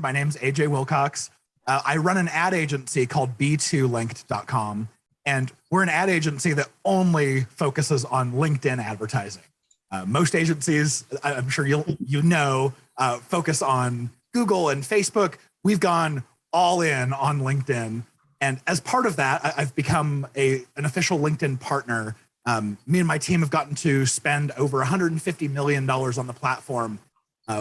My name's AJ Wilcox. I run an ad agency called b2linked.com, and we're an ad agency that only focuses on LinkedIn advertising. Most agencies, I'm sure you know, focus on Google and Facebook. We've gone all in on LinkedIn. And as part of that, I've become an official LinkedIn partner. Me and my team have gotten to spend over $150 million on the platform.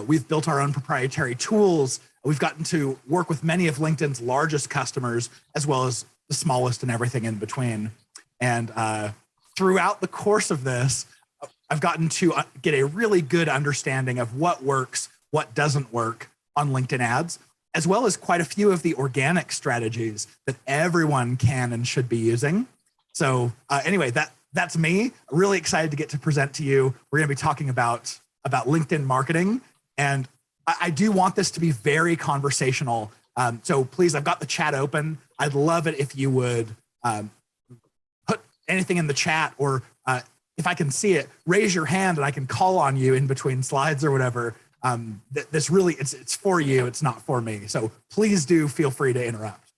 We've built our own proprietary tools. We've gotten to work with many of LinkedIn's largest customers, as well as the smallest and everything in between. And throughout the course of this, I've gotten to get a really good understanding of what works, what doesn't work on LinkedIn ads, as well as quite a few of the organic strategies that everyone can and should be using. So anyway, that's me. Really excited to get to present to you. We're gonna be talking about LinkedIn marketing. And I do want this to be very conversational. So please, I've got the chat open. I'd love it if you would put anything in the chat, or if I can see it, raise your hand and I can call on you in between slides or whatever. This really, it's for you, it's not for me. So please do feel free to interrupt.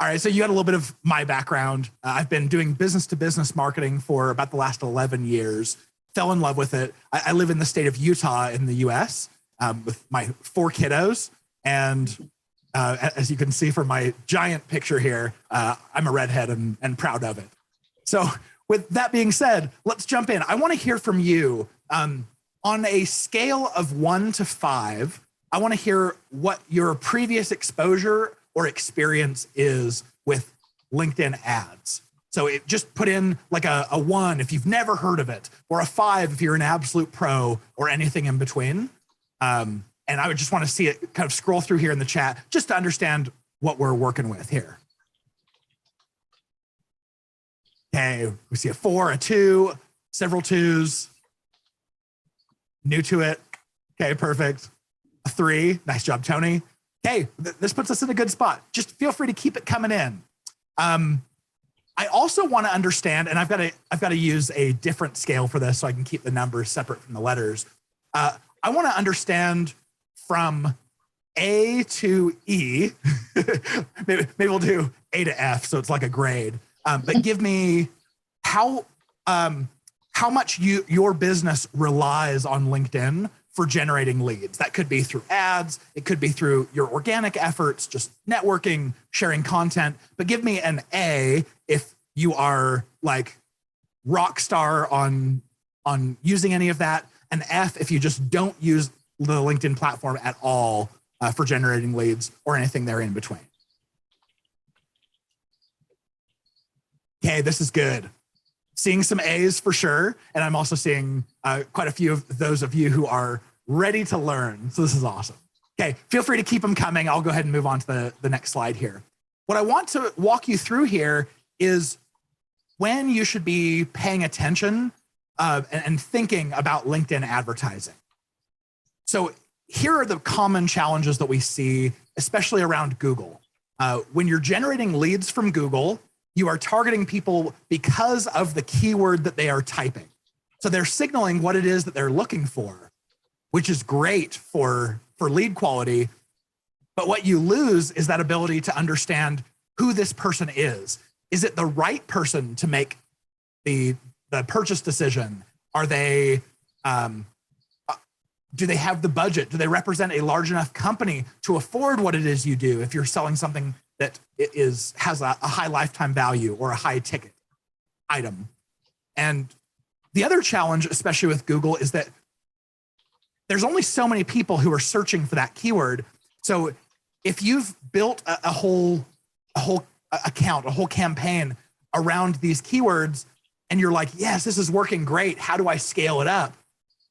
All right, so you got a little bit of my background. I've been doing business-to-business marketing for about the last 11 years. Fell in love with it. I live in the state of Utah in the US with my 4 kiddos. And as you can see from my giant picture here, I'm a redhead and proud of it. So with that being said, let's jump in. I wanna hear from you. On a scale of 1 to 5, I wanna hear what your previous exposure or experience is with LinkedIn ads. So just put in like a 1 if you've never heard of it, or a 5 if you're an absolute pro, or anything in between. And I would just want to see it kind of scroll through here in the chat just to understand what we're working with here. Okay, we see a 4, a 2, several 2s. New to it. Okay, perfect. A 3, nice job, Tony. Okay, this puts us in a good spot. Just feel free to keep it coming in. I also want to understand, and I've got to use a different scale for this so I can keep the numbers separate from the letters. I want to understand from A to E. maybe we'll do A to F, so it's like a grade. But give me how much your business relies on LinkedIn for generating leads. That could be through ads. It could be through your organic efforts, just networking, sharing content. But give me an A if you are like rock star on using any of that. An F if you just don't use the LinkedIn platform at all for generating leads, or anything there in between. Okay, this is good. Seeing some A's for sure. And I'm also seeing quite a few of those of you who are ready to learn. So this is awesome. Okay, feel free to keep them coming. I'll go ahead and move on to the next slide here. What I want to walk you through here is when you should be paying attention and thinking about LinkedIn advertising. So here are the common challenges that we see, especially around Google. When you're generating leads from Google, you are targeting people because of the keyword that they are typing. So they're signaling what it is that they're looking for, which is great for lead quality. But what you lose is that ability to understand who this person is. Is it the right person to make the purchase decision? Are they, do they have the budget? Do they represent a large enough company to afford what it is you do if you're selling something that has a high lifetime value or a high ticket item? And the other challenge, especially with Google, is that there's only so many people who are searching for that keyword. So if you've built a whole account, a whole campaign around these keywords, and you're like, yes, this is working great, how do I scale it up?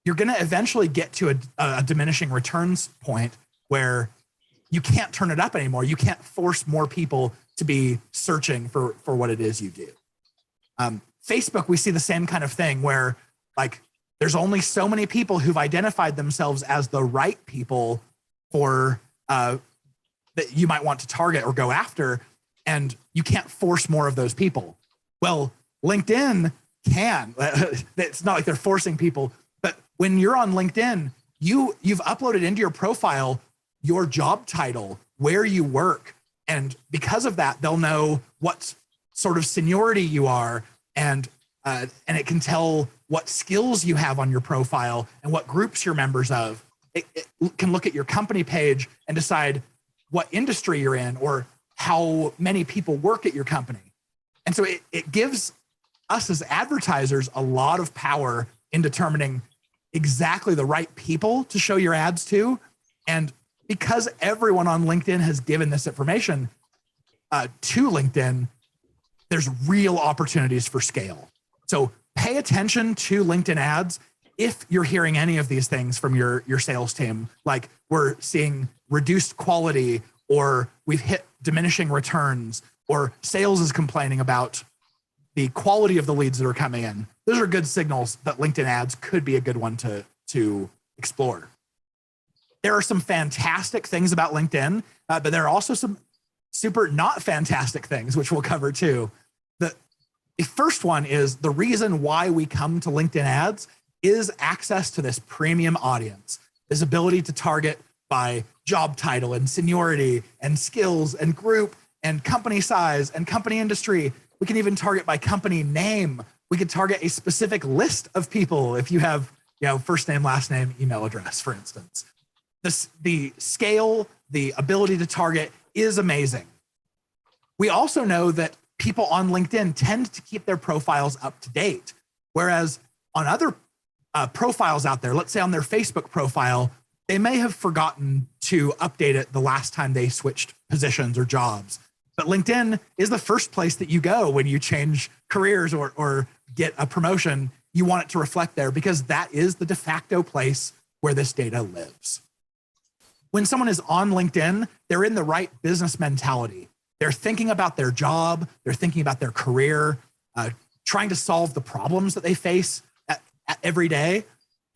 You're gonna eventually get to a diminishing returns point where you can't turn it up anymore. You can't force more people to be searching for what it is you do. Facebook, we see the same kind of thing where like there's only so many people who've identified themselves as the right people for that you might want to target or go after, and you can't force more of those people. Well, LinkedIn can. It's not like they're forcing people, but when you're on LinkedIn, you've uploaded into your profile your job title, where you work. And because of that, they'll know what sort of seniority you are, and it can tell what skills you have on your profile and what groups you're members of. It can look at your company page and decide what industry you're in or how many people work at your company. And so it gives us as advertisers a lot of power in determining exactly the right people to show your ads to. And because everyone on LinkedIn has given this information to LinkedIn, there's real opportunities for scale. So pay attention to LinkedIn ads if you're hearing any of these things from your sales team, like we're seeing reduced quality, or we've hit diminishing returns, or sales is complaining about the quality of the leads that are coming in. Those are good signals that LinkedIn ads could be a good one to explore. There are some fantastic things about LinkedIn, but there are also some super not fantastic things, which we'll cover too. The first one is the reason why we come to LinkedIn ads is access to this premium audience, this ability to target by job title and seniority and skills and group and company size and company industry. We can even target by company name. We could target a specific list of people if you have, first name, last name, email address, for instance. The scale, the ability to target is amazing. We also know that people on LinkedIn tend to keep their profiles up to date, whereas on other profiles out there, let's say on their Facebook profile, they may have forgotten to update it the last time they switched positions or jobs. But LinkedIn is the first place that you go when you change careers or get a promotion. You want it to reflect there because that is the de facto place where this data lives. When someone is on LinkedIn, they're in the right business mentality. They're thinking about their job, they're thinking about their career, trying to solve the problems that they face every day.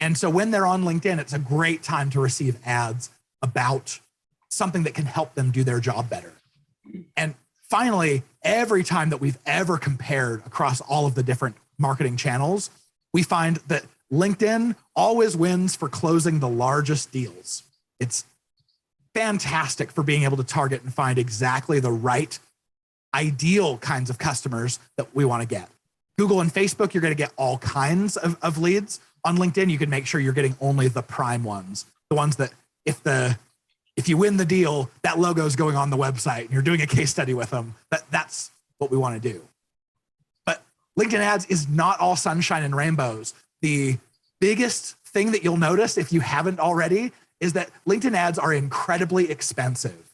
And so when they're on LinkedIn, it's a great time to receive ads about something that can help them do their job better. And finally, every time that we've ever compared across all of the different marketing channels, we find that LinkedIn always wins for closing the largest deals. It's fantastic for being able to target and find exactly the right ideal kinds of customers that we want to get. Google and Facebook, you're going to get all kinds of leads. On LinkedIn, you can make sure you're getting only the prime ones, the ones that if you win the deal, that logo is going on the website and you're doing a case study with them. That's what we want to do. But LinkedIn ads is not all sunshine and rainbows. The biggest thing that you'll notice if you haven't already is that LinkedIn ads are incredibly expensive.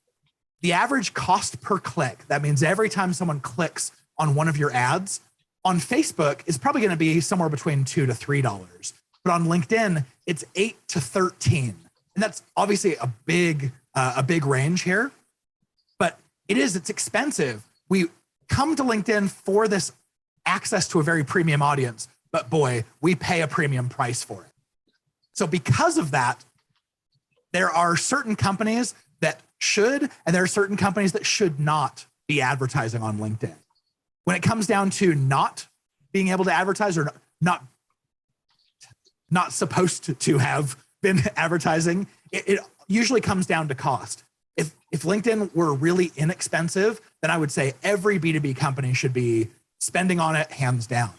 The average cost per click, that means every time someone clicks on one of your ads, on Facebook is probably going to be somewhere between $2 to $3. But on LinkedIn, it's $8 to $13. And that's obviously a big range here, but it's expensive. We come to LinkedIn for this access to a very premium audience, but boy, we pay a premium price for it. So because of that, there are certain companies that should, and there are certain companies that should not be advertising on LinkedIn. When it comes down to not being able to advertise or not supposed to have been advertising, it usually comes down to cost. If LinkedIn were really inexpensive, then I would say every B2B company should be spending on it hands down.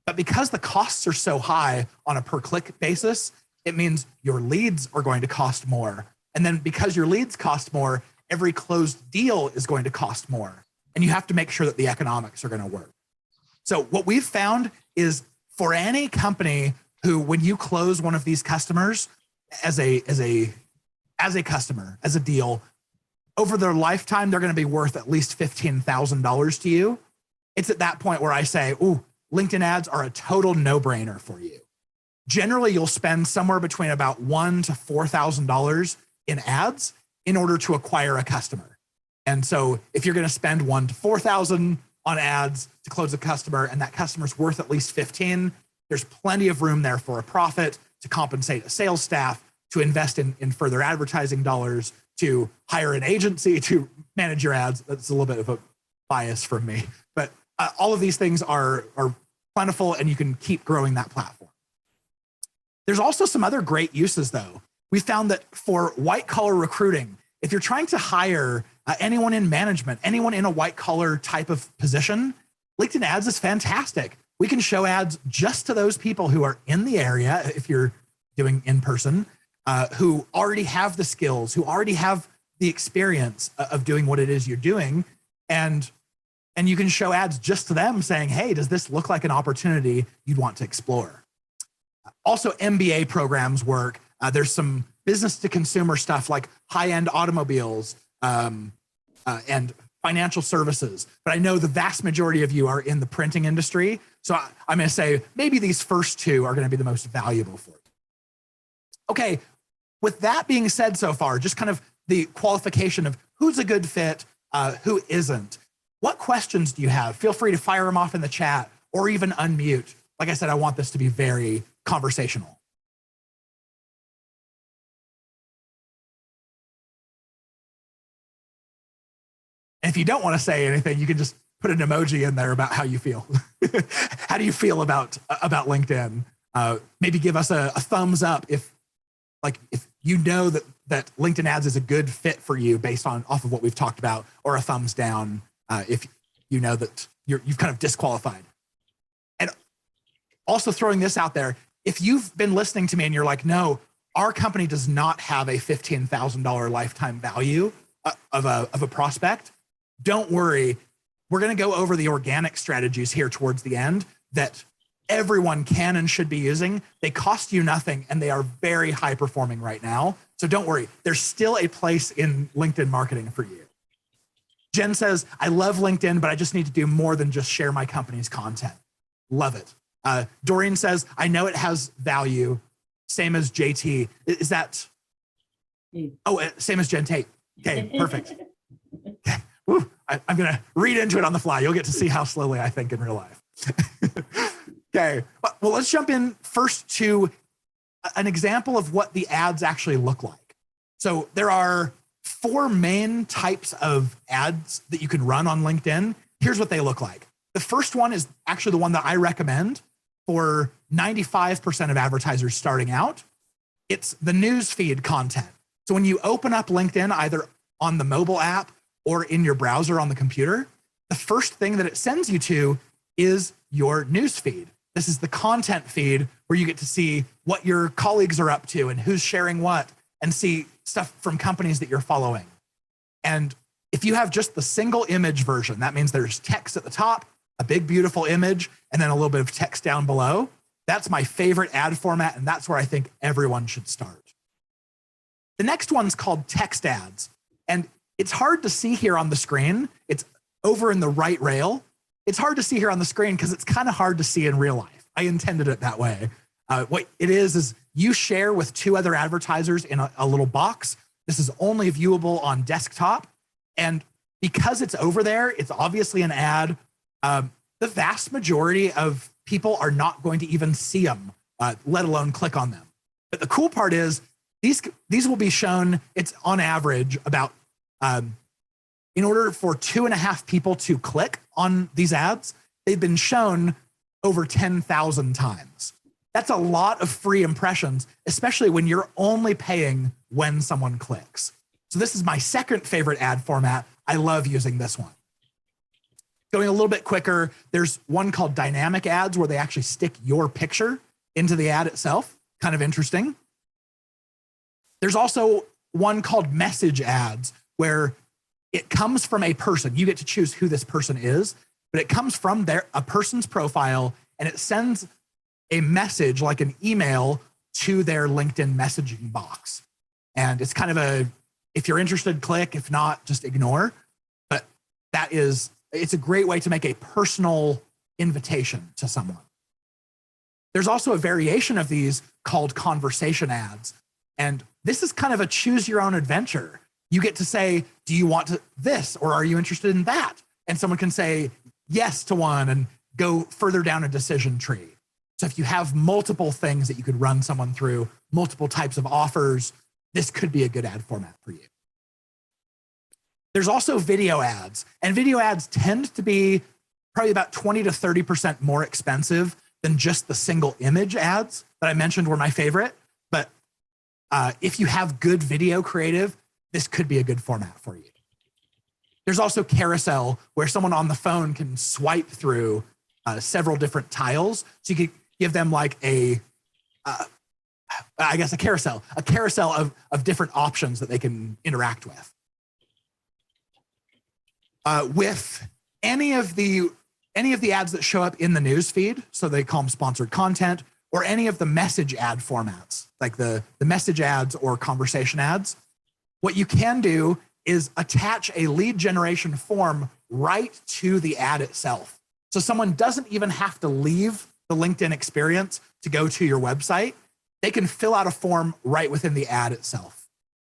But because the costs are so high on a per click basis, it means your leads are going to cost more. And then because your leads cost more, every closed deal is going to cost more. And you have to make sure that the economics are going to work. So what we've found is for any company who, when you close one of these customers as a customer, as a deal, over their lifetime, they're going to be worth at least $15,000 to you. It's at that point where I say, ooh, LinkedIn ads are a total no-brainer for you. Generally, you'll spend somewhere between about $1,000 to $4,000 in ads in order to acquire a customer. And so if you're going to spend $1,000 to $4,000 on ads to close a customer and that customer's worth at least 15, there's plenty of room there for a profit, to compensate a sales staff, to invest in further advertising dollars, to hire an agency to manage your ads. That's a little bit of a bias from me, but all of these things are plentiful and you can keep growing that platform. There's also some other great uses though. We found that for white collar recruiting, if you're trying to hire anyone in management, anyone in a white collar type of position, LinkedIn ads is fantastic. We can show ads just to those people who are in the area, if you're doing in person, who already have the skills, who already have the experience of doing what it is you're doing. And you can show ads just to them saying, hey, does this look like an opportunity you'd want to explore? Also, MBA programs work. There's some business to consumer stuff like high-end automobiles and financial services. But I know the vast majority of you are in the printing industry. So I'm going to say maybe these first two are going to be the most valuable for you. Okay, with that being said so far, just kind of the qualification of who's a good fit, who isn't. What questions do you have? Feel free to fire them off in the chat or even unmute. Like I said, I want this to be very conversational. And if you don't want to say anything, you can just put an emoji in there about how you feel. How do you feel about LinkedIn? Maybe give us a thumbs up if you know that LinkedIn ads is a good fit for you based off of what we've talked about, or a thumbs down if you know that you've kind of disqualified. And also throwing this out there, if you've been listening to me and you're like, no, our company does not have a $15,000 lifetime value of a prospect, don't worry. We're going to go over the organic strategies here towards the end that everyone can and should be using. They cost you nothing, and they are very high performing right now. So don't worry. There's still a place in LinkedIn marketing for you. Jen says, I love LinkedIn, but I just need to do more than just share my company's content. Love it. Doreen says, I know it has value. Same as JT. Is that? Oh, same as Jen Tate. Okay, perfect. Okay. Woo, I'm going to read into it on the fly. You'll get to see how slowly I think in real life. Okay, well, let's jump in first to an example of what the ads actually look like. So there are 4 main types of ads that you can run on LinkedIn. Here's what they look like. The first one is actually the one that I recommend for 95% of advertisers starting out. It's the newsfeed content. So when you open up LinkedIn, either on the mobile app or in your browser on the computer, the first thing that it sends you to is your newsfeed. This is the content feed where you get to see what your colleagues are up to and who's sharing what, and see stuff from companies that you're following. And if you have just the single image version, that means there's text at the top, a big, beautiful image, and then a little bit of text down below. That's my favorite ad format, and that's where I think everyone should start. The next one's called text ads. And it's hard to see here on the screen. It's over in the right rail. It's hard to see here on the screen because it's kind of hard to see in real life. I intended it that way. What it is you share with 2 other advertisers in a little box. This is only viewable on desktop. And because it's over there, it's obviously an ad. The vast majority of people are not going to even see them, let alone click on them. But the cool part is these will be shown, it's on average about, in order for 2.5 people to click on these ads, they've been shown over 10,000 times. That's a lot of free impressions, especially when you're only paying when someone clicks. So this is my second favorite ad format. I love using this one. Going a little bit quicker, there's one called dynamic ads where they actually stick your picture into the ad itself. Kind of interesting. There's also one called message ads where it comes from a person. You get to choose who this person is, but it comes from a person's profile, and it sends a message like an email to their LinkedIn messaging box. And it's kind of if you're interested, click. If not, just ignore. But it's a great way to make a personal invitation to someone. There's also a variation of these called conversation ads. And this is kind of a choose your own adventure. You get to say, do you want this, or are you interested in that? And someone can say yes to one and go further down a decision tree. So if you have multiple things that you could run someone through, multiple types of offers, this could be a good ad format for you. There's also video ads, and video ads tend to be probably about 20 to 30% more expensive than just the single image ads that I mentioned were my favorite. But if you have good video creative, this could be a good format for you. There's also carousel, where someone on the phone can swipe through several different tiles. So you could give them like a carousel of different options that they can interact with. With any of the ads that show up in the news feed, so they call them sponsored content, or any of the message ad formats, like the message ads or conversation ads, what you can do is attach a lead generation form right to the ad itself. So someone doesn't even have to leave the LinkedIn experience to go to your website. They can fill out a form right within the ad itself.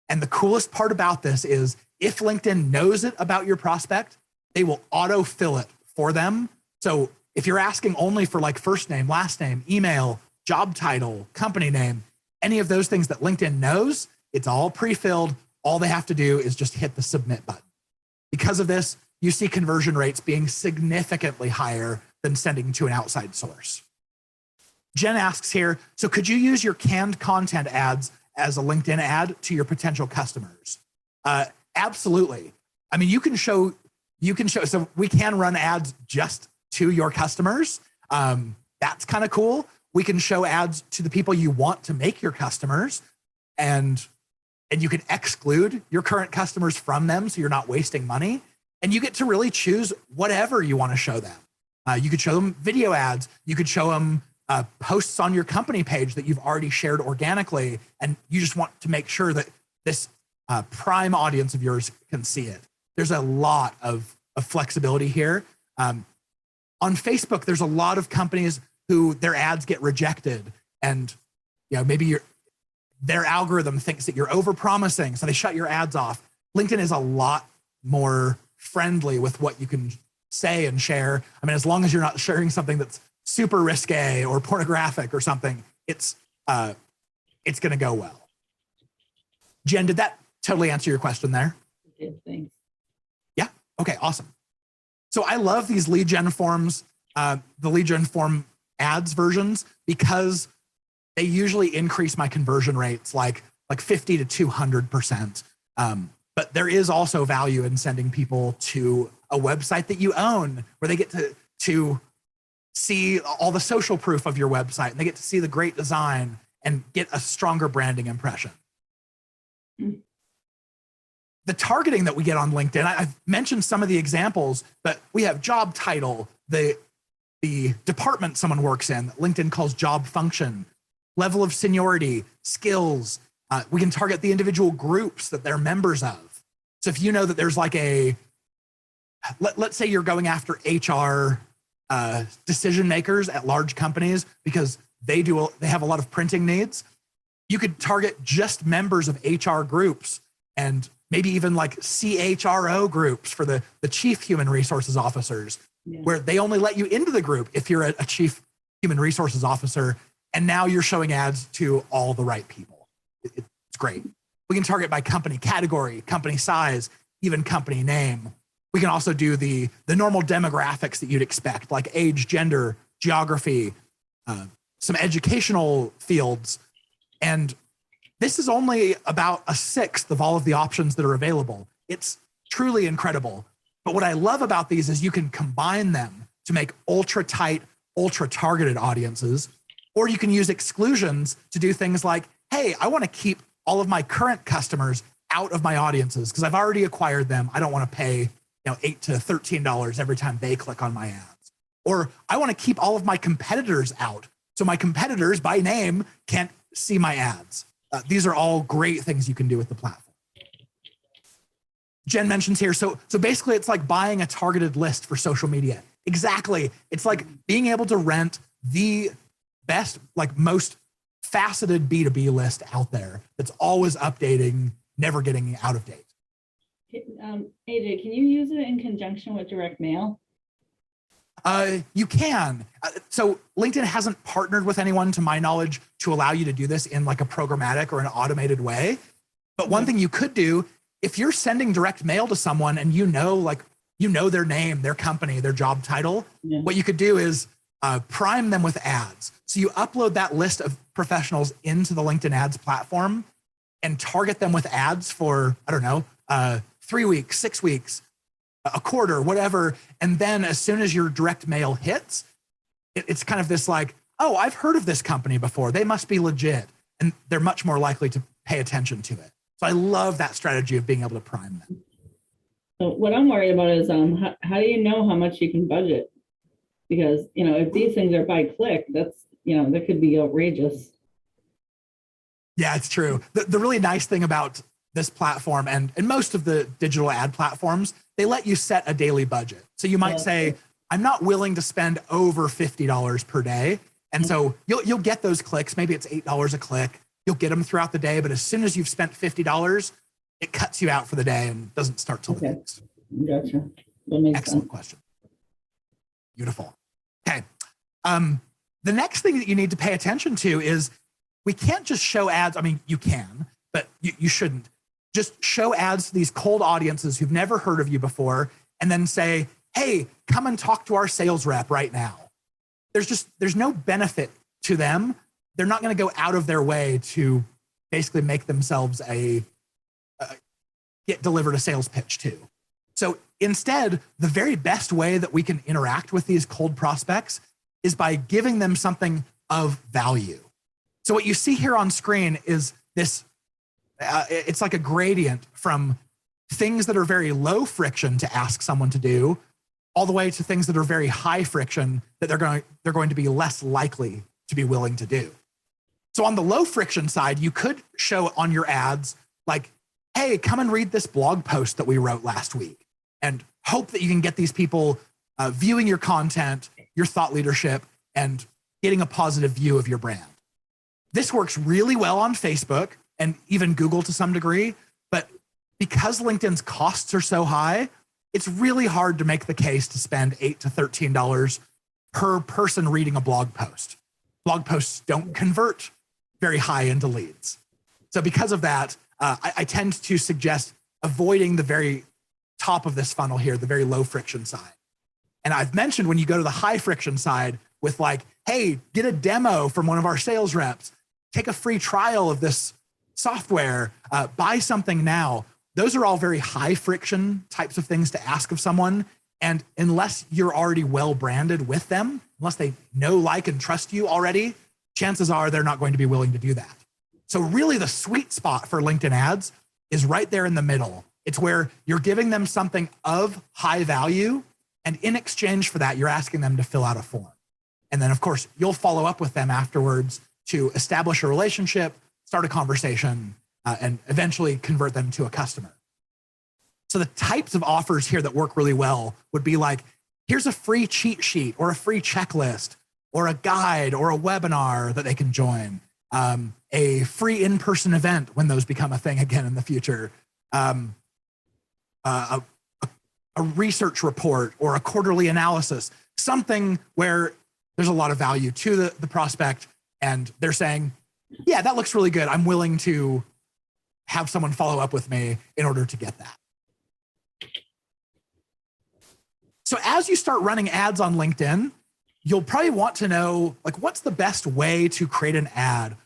And the coolest part about this is if LinkedIn knows it about your prospect, they will auto-fill it for them. So if you're asking only for like first name, last name, email, job title, company name, any of those things that LinkedIn knows, it's all pre-filled. All they have to do is just hit the submit button. Because of this, you see conversion rates being significantly higher than sending to an outside source. Jen asks here, so could you use your canned content ads as a LinkedIn ad to your potential customers? Absolutely. I mean, you can show, so we can run ads just to your customers. That's kind of cool. We can show ads to the people you want to make your customers, and you can exclude your current customers from them so you're not wasting money. And you get to really choose whatever you want to show them. You could show them video ads. You could show them posts on your company page that you've already shared organically, and you just want to make sure that this prime audience of yours can see it. There's a lot of flexibility here. On Facebook, there's a lot of companies who their ads get rejected, and maybe their algorithm thinks that you're overpromising, so they shut your ads off. LinkedIn is a lot more friendly with what you can say and share. I mean, as long as you're not sharing something that's super risque or pornographic or something, it's going to go well. Jen, did that totally answer your question there? It did, thanks. Yeah. Okay. Awesome. So I love these lead gen forms, the lead gen form ads versions, because they usually increase my conversion rates like 50 to 200%. But there is also value in sending people to a website that you own, where they get to see all the social proof of your website, and they get to see the great design and get a stronger branding impression. The targeting that we get on LinkedIn, I've mentioned some of the examples, but we have job title, the department someone works in, that LinkedIn calls job function, level of seniority, skills. We can target the individual groups that they're members of. So if you know that there's like let's say you're going after HR decision makers at large companies because they have a lot of printing needs, you could target just members of HR groups, and maybe even like CHRO groups for the chief human resources officers, where they only let you into the group if you're a chief human resources officer. And now you're showing ads to all the right people. It's great. We can target by company category, company size, even company name. We can also do the normal demographics that you'd expect, like age, gender, geography, some educational fields. And this is only about a sixth of all of the options that are available. It's truly incredible. But what I love about these is you can combine them to make ultra tight, ultra targeted audiences. Or you can use exclusions to do things like, hey, I want to keep all of my current customers out of my audiences because I've already acquired them. I don't want to pay $8 to $13 every time they click on my ads. Or I want to keep all of my competitors out, so my competitors by name can't see my ads. These are all great things you can do with the platform. Jen mentions here, so basically it's like buying a targeted list for social media. Exactly. It's like being able to rent the best, like most faceted B2B list out there that's always updating, never getting out of date. AJ, can you use it in conjunction with direct mail? You can. So LinkedIn hasn't partnered with anyone, to my knowledge, to allow you to do this in like a programmatic or an automated way. But one thing you could do, if you're sending direct mail to someone and you know their name, their company, their job title, what you could do is prime them with ads. So you upload that list of professionals into the LinkedIn ads platform, and target them with ads for, I don't know, 3 weeks, 6 weeks, a quarter, whatever. And then as soon as your direct mail hits, it's kind of this like, oh, I've heard of this company before. They must be legit. And they're much more likely to pay attention to it. So I love that strategy of being able to prime them. So what I'm worried about is how do you know how much you can budget? Because, if these things are by click, that's, that could be outrageous. Yeah, it's true. The really nice thing about this platform and most of the digital ad platforms, they let you set a daily budget. So you might say, I'm not willing to spend over $50 per day. And so you'll get those clicks. Maybe it's $8 a click. You'll get them throughout the day. But as soon as you've spent $50, it cuts you out for the day and doesn't start till the next. Gotcha. That makes Excellent sense. question. Beautiful. Okay. The next thing that you need to pay attention to is we can't just show ads. I mean, you can, but you shouldn't. Just show ads to these cold audiences who've never heard of you before and then say, hey, come and talk to our sales rep right now. There's no benefit to them. They're not going to go out of their way to basically make themselves get delivered a sales pitch to. So instead, the very best way that we can interact with these cold prospects is by giving them something of value. So what you see here on screen is this, it's like a gradient from things that are very low friction to ask someone to do, all the way to things that are very high friction that they're going to be less likely to be willing to do. So on the low friction side, you could show on your ads like, hey, come and read this blog post that we wrote last week, and hope that you can get these people viewing your content, your thought leadership, and getting a positive view of your brand. This works really well on Facebook and even Google to some degree, but because LinkedIn's costs are so high, it's really hard to make the case to spend $8 to $13 per person reading a blog post. Blog posts don't convert very high into leads. So because of that, I tend to suggest avoiding the very top of this funnel here, the very low friction side. And I've mentioned when you go to the high friction side with like, hey, get a demo from one of our sales reps, take a free trial of this software, buy something now. Those are all very high friction types of things to ask of someone. And unless you're already well branded with them, unless they know, like, and trust you already, chances are they're not going to be willing to do that. So really the sweet spot for LinkedIn ads is right there in the middle. It's where you're giving them something of high value, and in exchange for that, you're asking them to fill out a form. And then of course, you'll follow up with them afterwards to establish a relationship, start a conversation, and eventually convert them to a customer. So the types of offers here that work really well would be like, here's a free cheat sheet or a free checklist or a guide or a webinar that they can join, a free in-person event when those become a thing again in the future, a research report or a quarterly analysis, something where there's a lot of value to the prospect and they're saying, yeah, that looks really good. I'm willing to have someone follow up with me in order to get that. So as you start running ads on LinkedIn, you'll probably want to know, like, what's the best way to create an ad?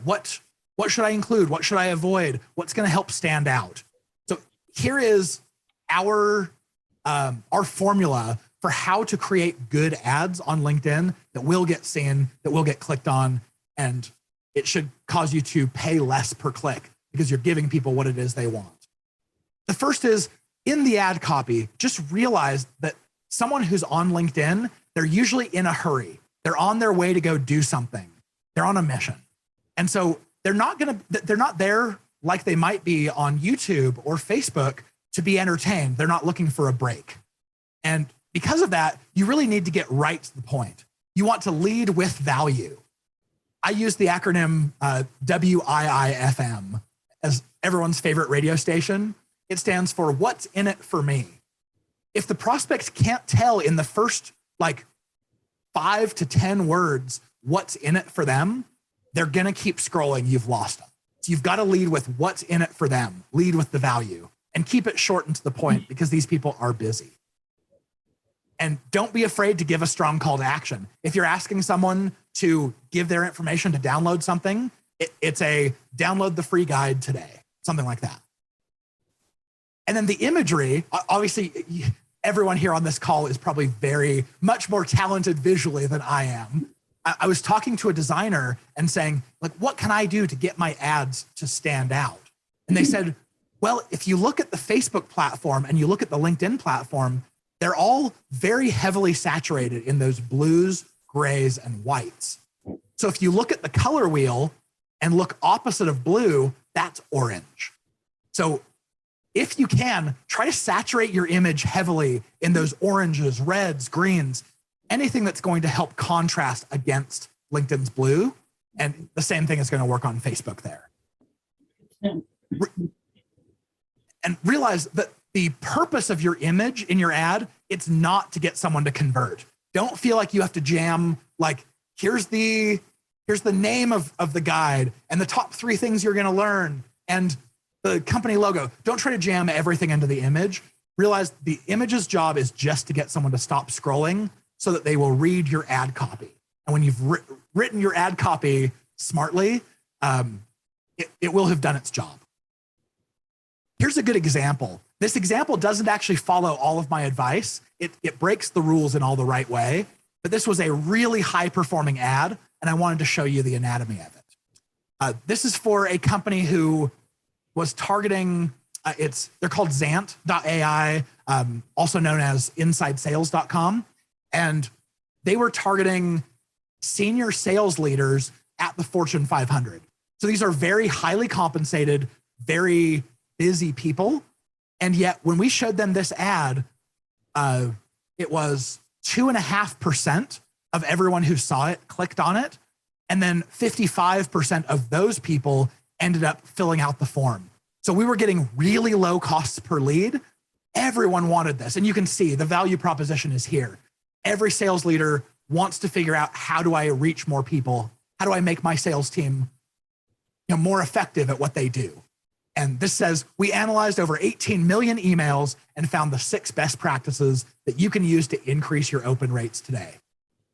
What should I include? What should I avoid? What's going to help stand out? So here is our formula for how to create good ads on LinkedIn that will get seen, that will get clicked on, and it should cause you to pay less per click because you're giving people what it is they want. The first is, in the ad copy, just realize that someone who's on LinkedIn, they're usually in a hurry. They're on their way to go do something. They're on a mission. And so they're not there like they might be on YouTube or Facebook to be entertained. They're not looking for a break. And because of that, you really need to get right to the point. You want to lead with value. I use the acronym WIIFM as everyone's favorite radio station. It stands for what's in it for me. If the prospects can't tell in the first 5 to 10 words what's in it for them, they're going to keep scrolling. You've lost them. So you've got to lead with what's in it for them, lead with the value, and keep it short and to the point because these people are busy. And don't be afraid to give a strong call to action. If you're asking someone to give their information to download something, It's a download the free guide today, something like that. And then the imagery, obviously, everyone here on this call is probably very much more talented visually than I am. I was talking to a designer and saying, like, what can I do to get my ads to stand out? And they said, well, if you look at the Facebook platform and you look at the LinkedIn platform, they're all very heavily saturated in those blues, grays, and whites. So if you look at the color wheel and look opposite of blue, that's orange. So if you can, try to saturate your image heavily in those oranges, reds, greens, anything that's going to help contrast against LinkedIn's blue. And the same thing is going to work on Facebook there. And realize that the purpose of your image in your ad, it's not to get someone to convert. Don't feel like you have to jam, like, here's the name of the guide and the top 3 things you're going to learn and the company logo. Don't try to jam everything into the image. Realize the image's job is just to get someone to stop scrolling so that they will read your ad copy. And when you've written your ad copy smartly, it will have done its job. Here's a good example. This example doesn't actually follow all of my advice. It breaks the rules in all the right way, but this was a really high performing ad, and I wanted to show you the anatomy of it. This is for a company who was targeting, they're called Zant.ai, also known as InsideSales.com. And they were targeting senior sales leaders at the Fortune 500. So these are very highly compensated, very busy people. And yet when we showed them this ad, it was 2.5% of everyone who saw it clicked on it. And then 55% of those people ended up filling out the form. So we were getting really low costs per lead. Everyone wanted this. And you can see the value proposition is here. Every sales leader wants to figure out, how do I reach more people? How do I make my sales team, more effective at what they do? And this says, we analyzed over 18 million emails and found the 6 best practices that you can use to increase your open rates today.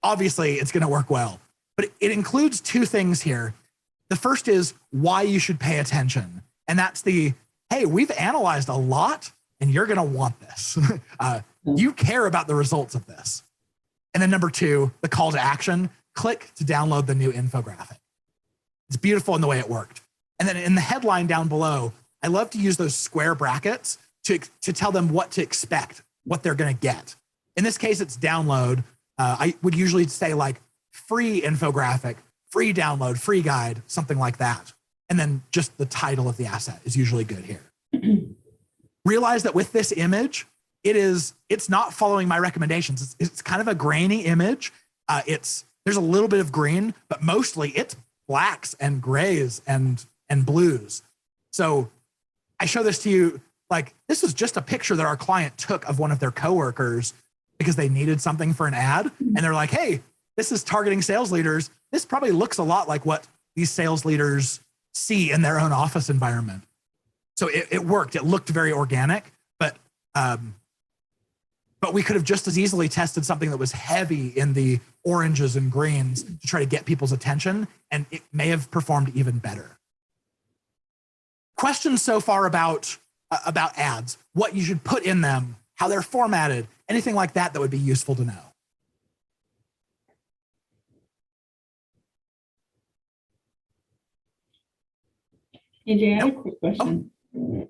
Obviously, it's going to work well, but it includes 2 things here. The first is why you should pay attention. And that's hey, we've analyzed a lot and you're going to want this. You care about the results of this. And then number 2, the call to action, click to download the new infographic. It's beautiful in the way it worked. And then in the headline down below, I love to use those square brackets to tell them what to expect, what they're going to get. In this case, it's download. I would usually say like free infographic, free download, free guide, something like that. And then just the title of the asset is usually good here. Realize that with this image, it's not following my recommendations. It's kind of a grainy image. There's a little bit of green, but mostly it's blacks and grays and blues. So I show this to you, like, this is just a picture that our client took of one of their coworkers because they needed something for an ad. And they're like, hey, this is targeting sales leaders. This probably looks a lot like what these sales leaders see in their own office environment. So it worked. It looked very organic, but we could have just as easily tested something that was heavy in the oranges and greens to try to get people's attention, and it may have performed even better. Questions so far about ads, what you should put in them, how they're formatted, anything like that that would be useful to know? AJ, I have a quick question.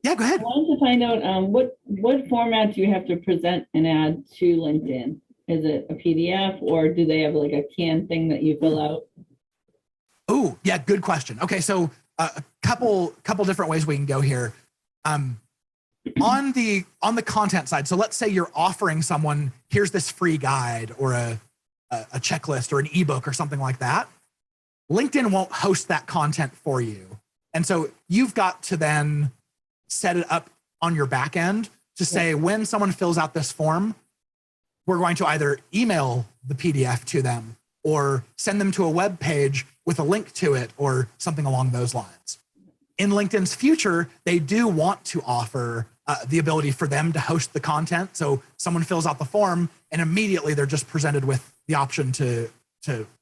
Yeah, go ahead. I wanted to find out what format do you have to present an ad to LinkedIn? Is it a PDF or do they have like a canned thing that you fill out? Oh, yeah, good question. Okay, so a couple different ways we can go here. On the content side, so let's say you're offering someone, here's this free guide or a checklist or an ebook or something like that. LinkedIn won't host that content for you. And so you've got to then set it up on your back end to say, when someone fills out this form, we're going to either email the PDF to them or send them to a web page with a link to it or something along those lines. In LinkedIn's future, they do want to offer the ability for them to host the content. So someone fills out the form and immediately they're just presented with the option to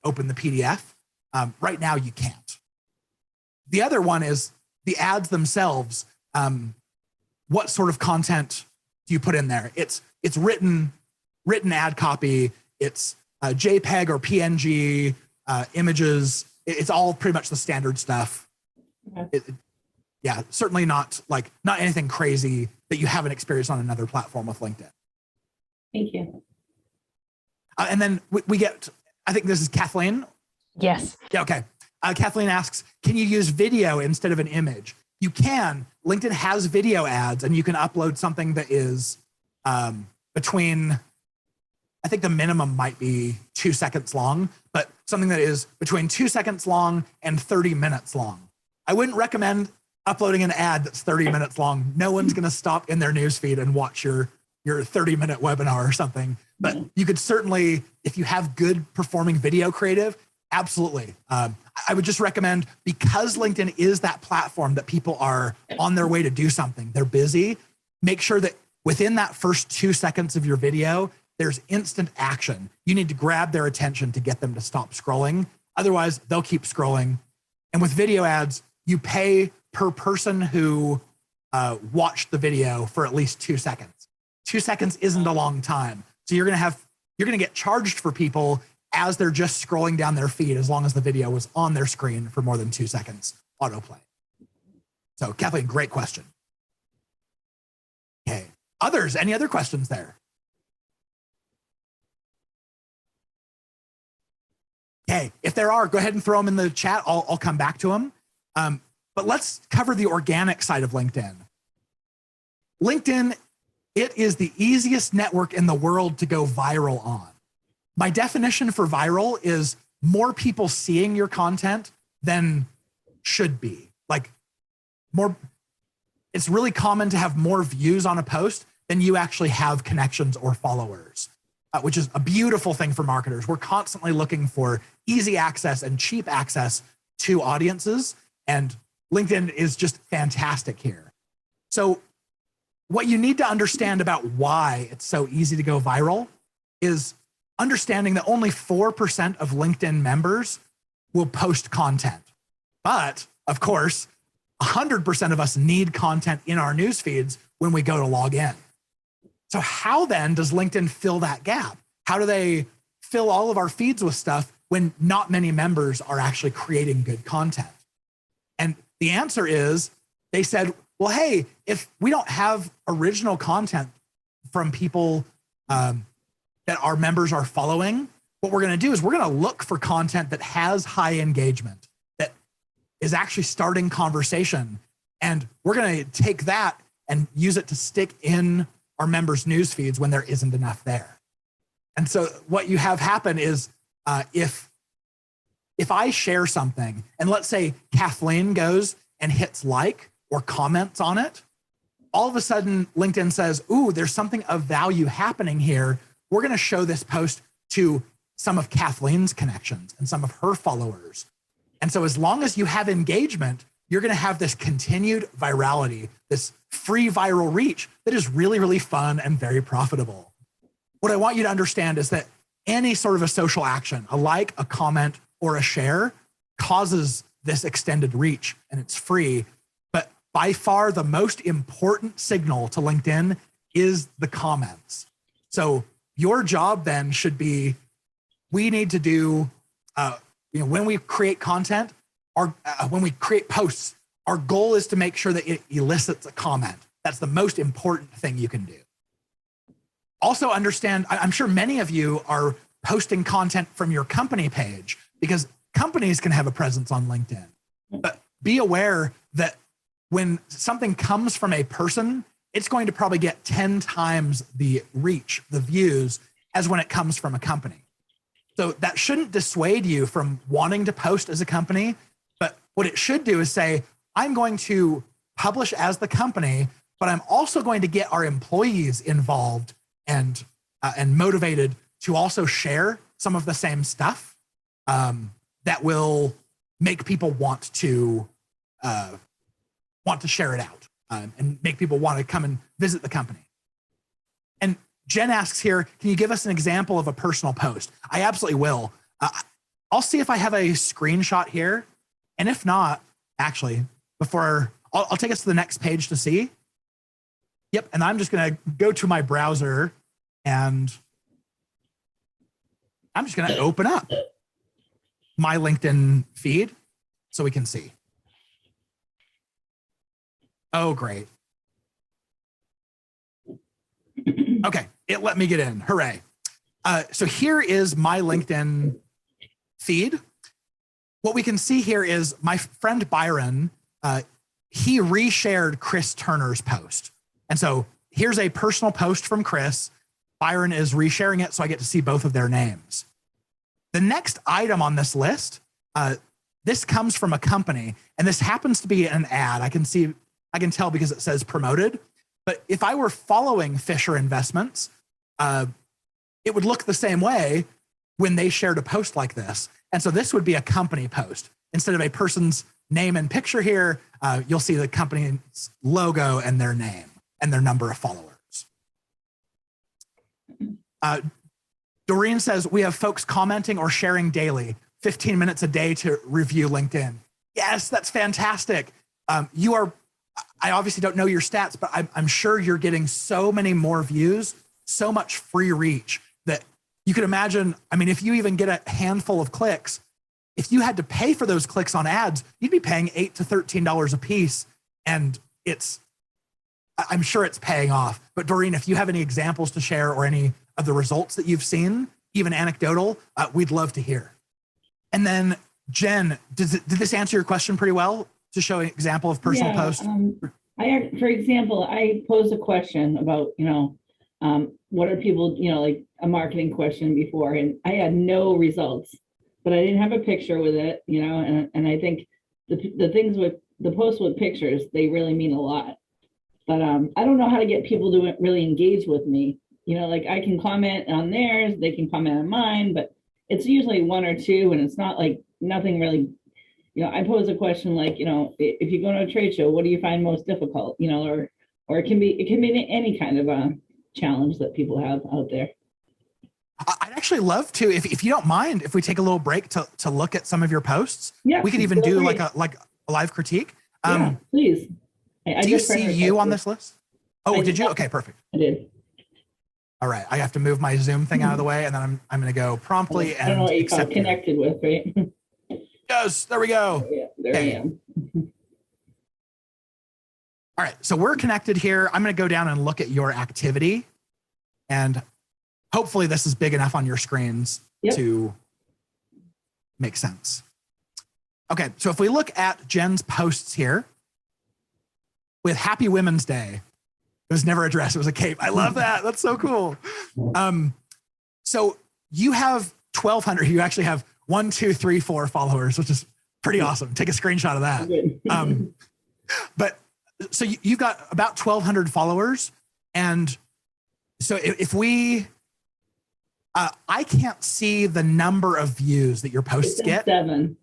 open the PDF. Right now you can't. the other one is the ads themselves. What sort of content do you put in there? It's written ad copy. It's JPEG or PNG images. It's all pretty much the standard stuff. Okay. Yeah, certainly not anything crazy that you haven't experienced on another platform with LinkedIn. Thank you. And then we get, I think this is Kathleen. Yes. Yeah, okay. Kathleen asks, can you use video instead of an image? You can. LinkedIn has video ads, and you can upload something that is between, I think the minimum might be 2 seconds long, but something that is between 2 seconds long and 30 minutes long. I wouldn't recommend uploading an ad that's 30 minutes long. No one's going to stop in their newsfeed and watch your 30-minute webinar or something. But you could certainly, if you have good performing video creative, absolutely. I would just recommend, because LinkedIn is that platform that people are on their way to do something, they're busy, make sure that within that first 2 seconds of your video, there's instant action. You need to grab their attention to get them to stop scrolling. Otherwise, they'll keep scrolling. And with video ads, you pay per person who watched the video for at least 2 seconds. 2 seconds isn't a long time. So you're going to get charged for people as they're just scrolling down their feed, as long as the video was on their screen for more than 2 seconds, autoplay. So Kathleen, great question. Okay, any other questions there? Okay, if there are, go ahead and throw them in the chat. I'll come back to them. But let's cover the organic side of LinkedIn. LinkedIn, it is the easiest network in the world to go viral on. My definition for viral is more people seeing your content than should be. It's really common to have more views on a post than you actually have connections or followers, which is a beautiful thing for marketers. We're constantly looking for easy access and cheap access to audiences, and LinkedIn is just fantastic here. So what you need to understand about why it's so easy to go viral is understanding that only 4% of LinkedIn members will post content. But of course, 100% of us need content in our news feeds when we go to log in. So how then does LinkedIn fill that gap? How do they fill all of our feeds with stuff when not many members are actually creating good content? And the answer is, they said, well, hey, if we don't have original content from people that our members are following, what we're going to do is we're going to look for content that has high engagement, that is actually starting conversation. And we're going to take that and use it to stick in our members' news feeds when there isn't enough there. And so what you have happen is if I share something, and let's say Kathleen goes and hits like or comments on it, all of a sudden LinkedIn says, ooh, there's something of value happening here. We're going to show this post to some of Kathleen's connections and some of her followers. And so as long as you have engagement, you're going to have this continued virality, this free viral reach that is really, really fun and very profitable. What I want you to understand is that any sort of a social action, a like, a comment, or a share, causes this extended reach, and it's free. But by far the most important signal to LinkedIn is the comments. So your job then should be, we need to do, when we create content, when we create posts, our goal is to make sure that it elicits a comment. That's the most important thing you can do. Also understand, I'm sure many of you are posting content from your company page, because companies can have a presence on LinkedIn. But be aware that when something comes from a person, it's going to probably get 10 times the reach, the views, as when it comes from a company. So that shouldn't dissuade you from wanting to post as a company, but what it should do is say, I'm going to publish as the company, but I'm also going to get our employees involved and motivated to also share some of the same stuff that will make people want to share it out and make people want to come and visit the company. And Jen asks here, can you give us an example of a personal post? I absolutely will. I'll see if I have a screenshot here. And if not, actually, before I'll take us to the next page to see. Yep. And I'm just going to go to my browser and I'm just going to open up my LinkedIn feed so we can see. Oh, great. Okay. It let me get in. Hooray. So here is my LinkedIn feed. What we can see here is my friend Byron, he reshared Chris Turner's post. And so here's a personal post from Chris. Byron is resharing it, so I get to see both of their names. The next item on this list, this comes from a company, and this happens to be an ad. I can tell because it says promoted. But if I were following Fisher Investments, it would look the same way when they shared a post like this. And so this would be a company post. Instead of a person's name and picture here, you'll see the company's logo and their name and their number of followers. Doreen says, we have folks commenting or sharing daily, 15 minutes a day to review LinkedIn. Yes, that's fantastic. I obviously don't know your stats, but I'm sure you're getting so many more views, so much free reach that you could imagine. I mean, if you even get a handful of clicks, if you had to pay for those clicks on ads, you'd be paying $8 to $13 a piece. And I'm sure it's paying off. But Doreen, if you have any examples to share or any of the results that you've seen, even anecdotal, we'd love to hear. And then Jen, did this answer your question pretty well to show an example of personal posts? For example, I posed a question about, what are people, like a marketing question before, and I had no results, but I didn't have a picture with it, and I think the things with the posts with pictures, they really mean a lot. But I don't know how to get people to really engage with me. Like I can comment on theirs, they can comment on mine, but it's usually one or two, and it's not like nothing really. I pose a question like, if you go to a trade show, what do you find most difficult? Or it can be any kind of a challenge that people have out there. I'd actually love to, if you don't mind, if we take a little break to look at some of your posts. Yeah, we could even do like a live critique. Yeah, please. Do you see you on this list? Oh, did you? Okay, perfect. I did. All right, I have to move my Zoom thing out of the way, and then I'm going to go promptly and I don't know what you accept connected with, right? Yes, there we go. Yeah, there I am. All right, so we're connected here. I'm going to go down and look at your activity, and hopefully this is big enough on your screens to make sense. Okay, so if we look at Jen's posts here, with Happy Women's Day, it was never a dress, it was a cape. I love that. That's so cool. So you have 1,200. You actually have 1, 2, 3, 4 followers, which is pretty awesome. Take a screenshot of that. But so you've got about 1,200 followers. And so if we, I can't see the number of views that your posts get. 7.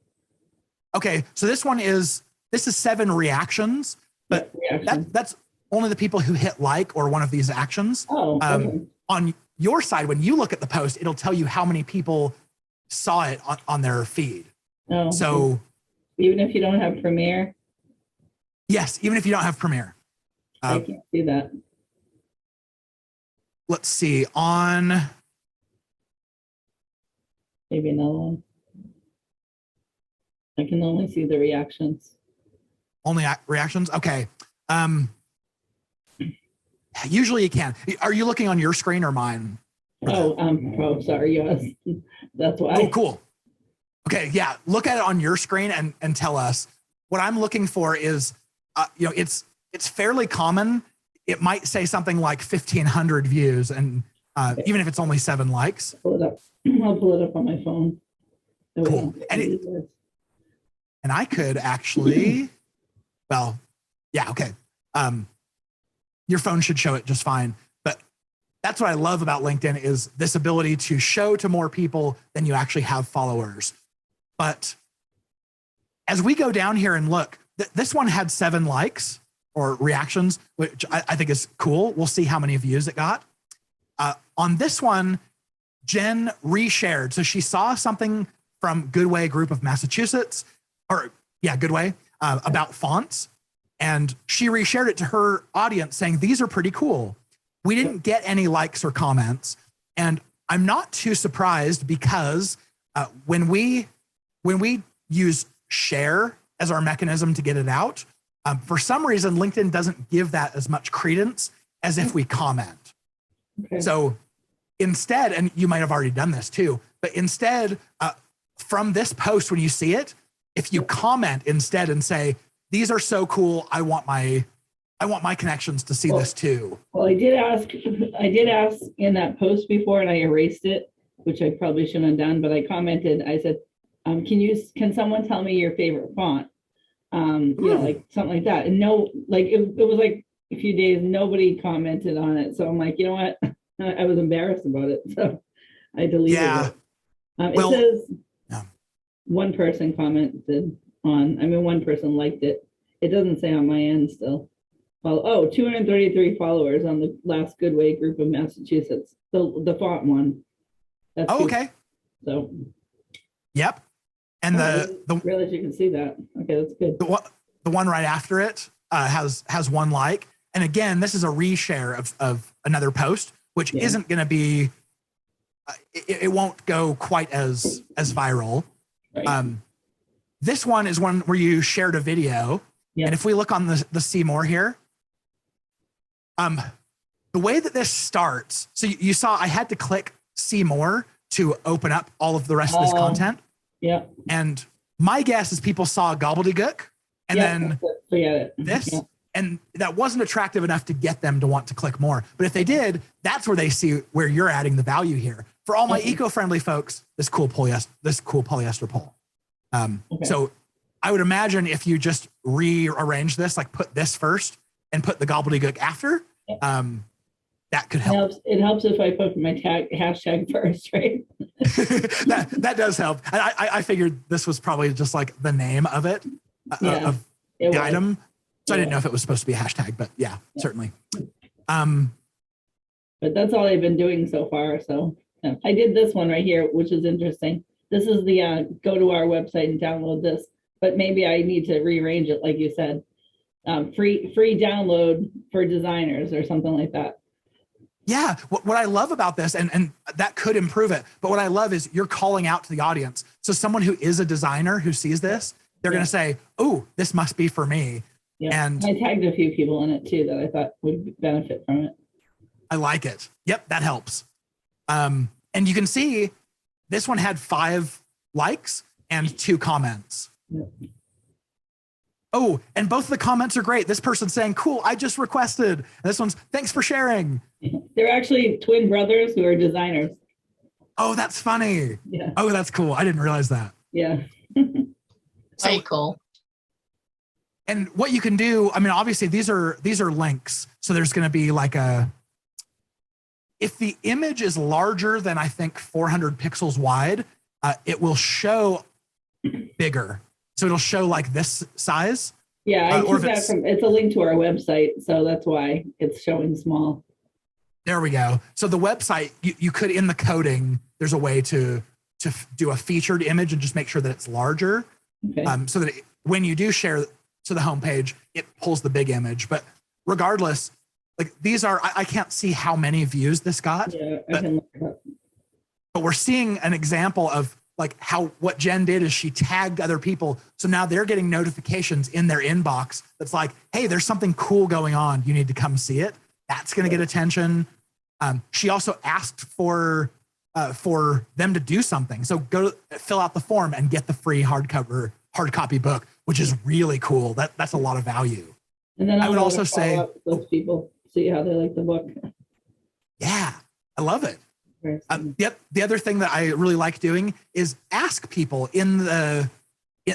Okay. So this is 7 reactions, but that's only the people who hit like or one of these actions. Oh, okay. On your side, when you look at the post, it'll tell you how many people saw it on their feed. Oh, so even if you don't have Premiere? Yes, even if you don't have Premiere. I can't see that. Let's see, on maybe another one. I can only see the reactions. Only reactions? Okay. Usually you can. Are you looking on your screen or mine? Oh, sorry, yes. That's why. Oh, cool. Okay, yeah. Look at it on your screen and tell us. What I'm looking for is, it's fairly common. It might say something like 1,500 views, and even if it's only 7 likes. I'll pull it up on my phone. Cool. And I could actually, well, yeah, okay. Your phone should show it just fine. But that's what I love about LinkedIn is this ability to show to more people than you actually have followers. But as we go down here and look, this one had 7 likes or reactions, which I think is cool. We'll see how many views it got. On this one, Jen reshared. So she saw something from Goodway Group of Massachusetts, or yeah, Goodway. about fonts, and she reshared it to her audience saying, these are pretty cool. We didn't get any likes or comments. And I'm not too surprised because when we use share as our mechanism to get it out, for some reason, LinkedIn doesn't give that as much credence as if we comment. Okay. So instead, and you might have already done this too, but instead, from this post, when you see it, if you comment instead and say, these are so cool, I want my connections to see this too. Well, I did ask in that post before, and I erased it, which I probably shouldn't have done, but I commented, I said, can someone tell me your favorite font? You know, like something like that. And no, like it was like a few days, nobody commented on it. So I'm like, you know what? I was embarrassed about it. So I deleted it. It says one person commented one person liked it. It doesn't say on my end still. Well, 233 followers on the last Goodway group of Massachusetts. The font one. That's okay. So. Yep. And I realize you can see that. Okay, that's good. The one right after it has one like. And again, this is a reshare of another post, which isn't going to be. It won't go quite as viral. Right. This one is one where you shared a video, and if we look on the see more here, the way that this starts. So you saw I had to click see more to open up all of the rest of this content. Yeah. And my guess is people saw gobbledygook and then this, and that wasn't attractive enough to get them to want to click more. But if they did, that's where they see where you're adding the value here. For all my eco-friendly folks, this cool polyester pole. So I would imagine if you just rearrange this, like put this first and put the gobbledygook after, that could help. It helps if I put my hashtag first, right? that does help. And I figured this was probably just like the name of it, of the item. So I didn't know if it was supposed to be a hashtag, but certainly. But that's all I've been doing so far. So I did this one right here, which is interesting. This is the go to our website and download this, but maybe I need to rearrange it, like you said. Free download for designers or something like that. Yeah, what I love about this, and that could improve it, but what I love is you're calling out to the audience. So someone who is a designer who sees this, they're going to say, oh, this must be for me. Yeah. And I tagged a few people in it too that I thought would benefit from it. I like it. Yep, that helps. And you can see this one had 5 likes and 2 comments. Yep. Oh, and both of the comments are great. This person's saying, cool, I just requested. And this one's, thanks for sharing. They're actually twin brothers who are designers. Oh, that's funny. Yeah. Oh, that's cool. I didn't realize that. Yeah. Very cool. And what you can do, I mean, obviously these are links. So there's going to be like if the image is larger than I think 400 pixels wide, it will show bigger. So it'll show like this size. Yeah, I took that from, it's a link to our website. So that's why it's showing small. There we go. So the website, you could, in the coding, there's a way to do a featured image and just make sure that it's larger. Okay. So that when you do share to the homepage, it pulls the big image. But regardless, like these are, I can't see how many views this got. Yeah, I can look it up. But we're seeing an example of like what Jen did is she tagged other people. So now they're getting notifications in their inbox that's like, hey, there's something cool going on. You need to come see it. That's going to get attention. She also asked for them to do something. So go fill out the form and get the free hard copy book, which is really cool. That's a lot of value. And then I would also say those people, see how they like the book. Yeah, I love it. The other thing that I really like doing is ask people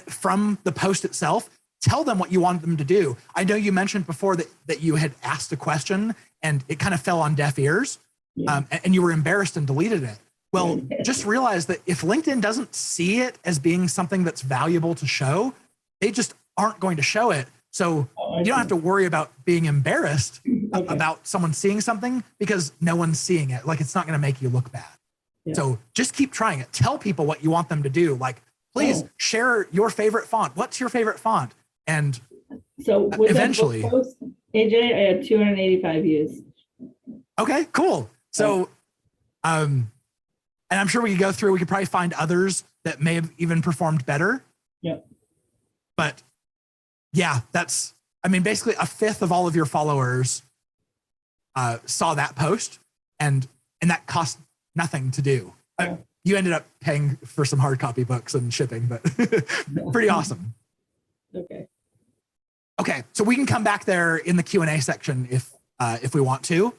from the post itself, tell them what you want them to do. I know you mentioned before that you had asked a question and it kind of fell on deaf ears, and you were embarrassed and deleted it. Well, just realize that if LinkedIn doesn't see it as being something that's valuable to show, they just aren't going to show it. So you don't have to worry about being embarrassed about someone seeing something because no one's seeing it. Like it's not going to make you look bad. Yeah. So just keep trying it. Tell people what you want them to do. Like, please share your favorite font. What's your favorite font? And So with eventually, that book post, AJ, I had 285 views. okay, cool. So, and I'm sure we could go through, we could probably find others that may have even performed better. Yep. But yeah, basically a fifth of all of your followers saw that post, and that cost nothing to do. Yeah. You ended up paying for some hard copy books and shipping, but pretty awesome. Okay. Okay, so we can come back there in the Q&A section if we want to.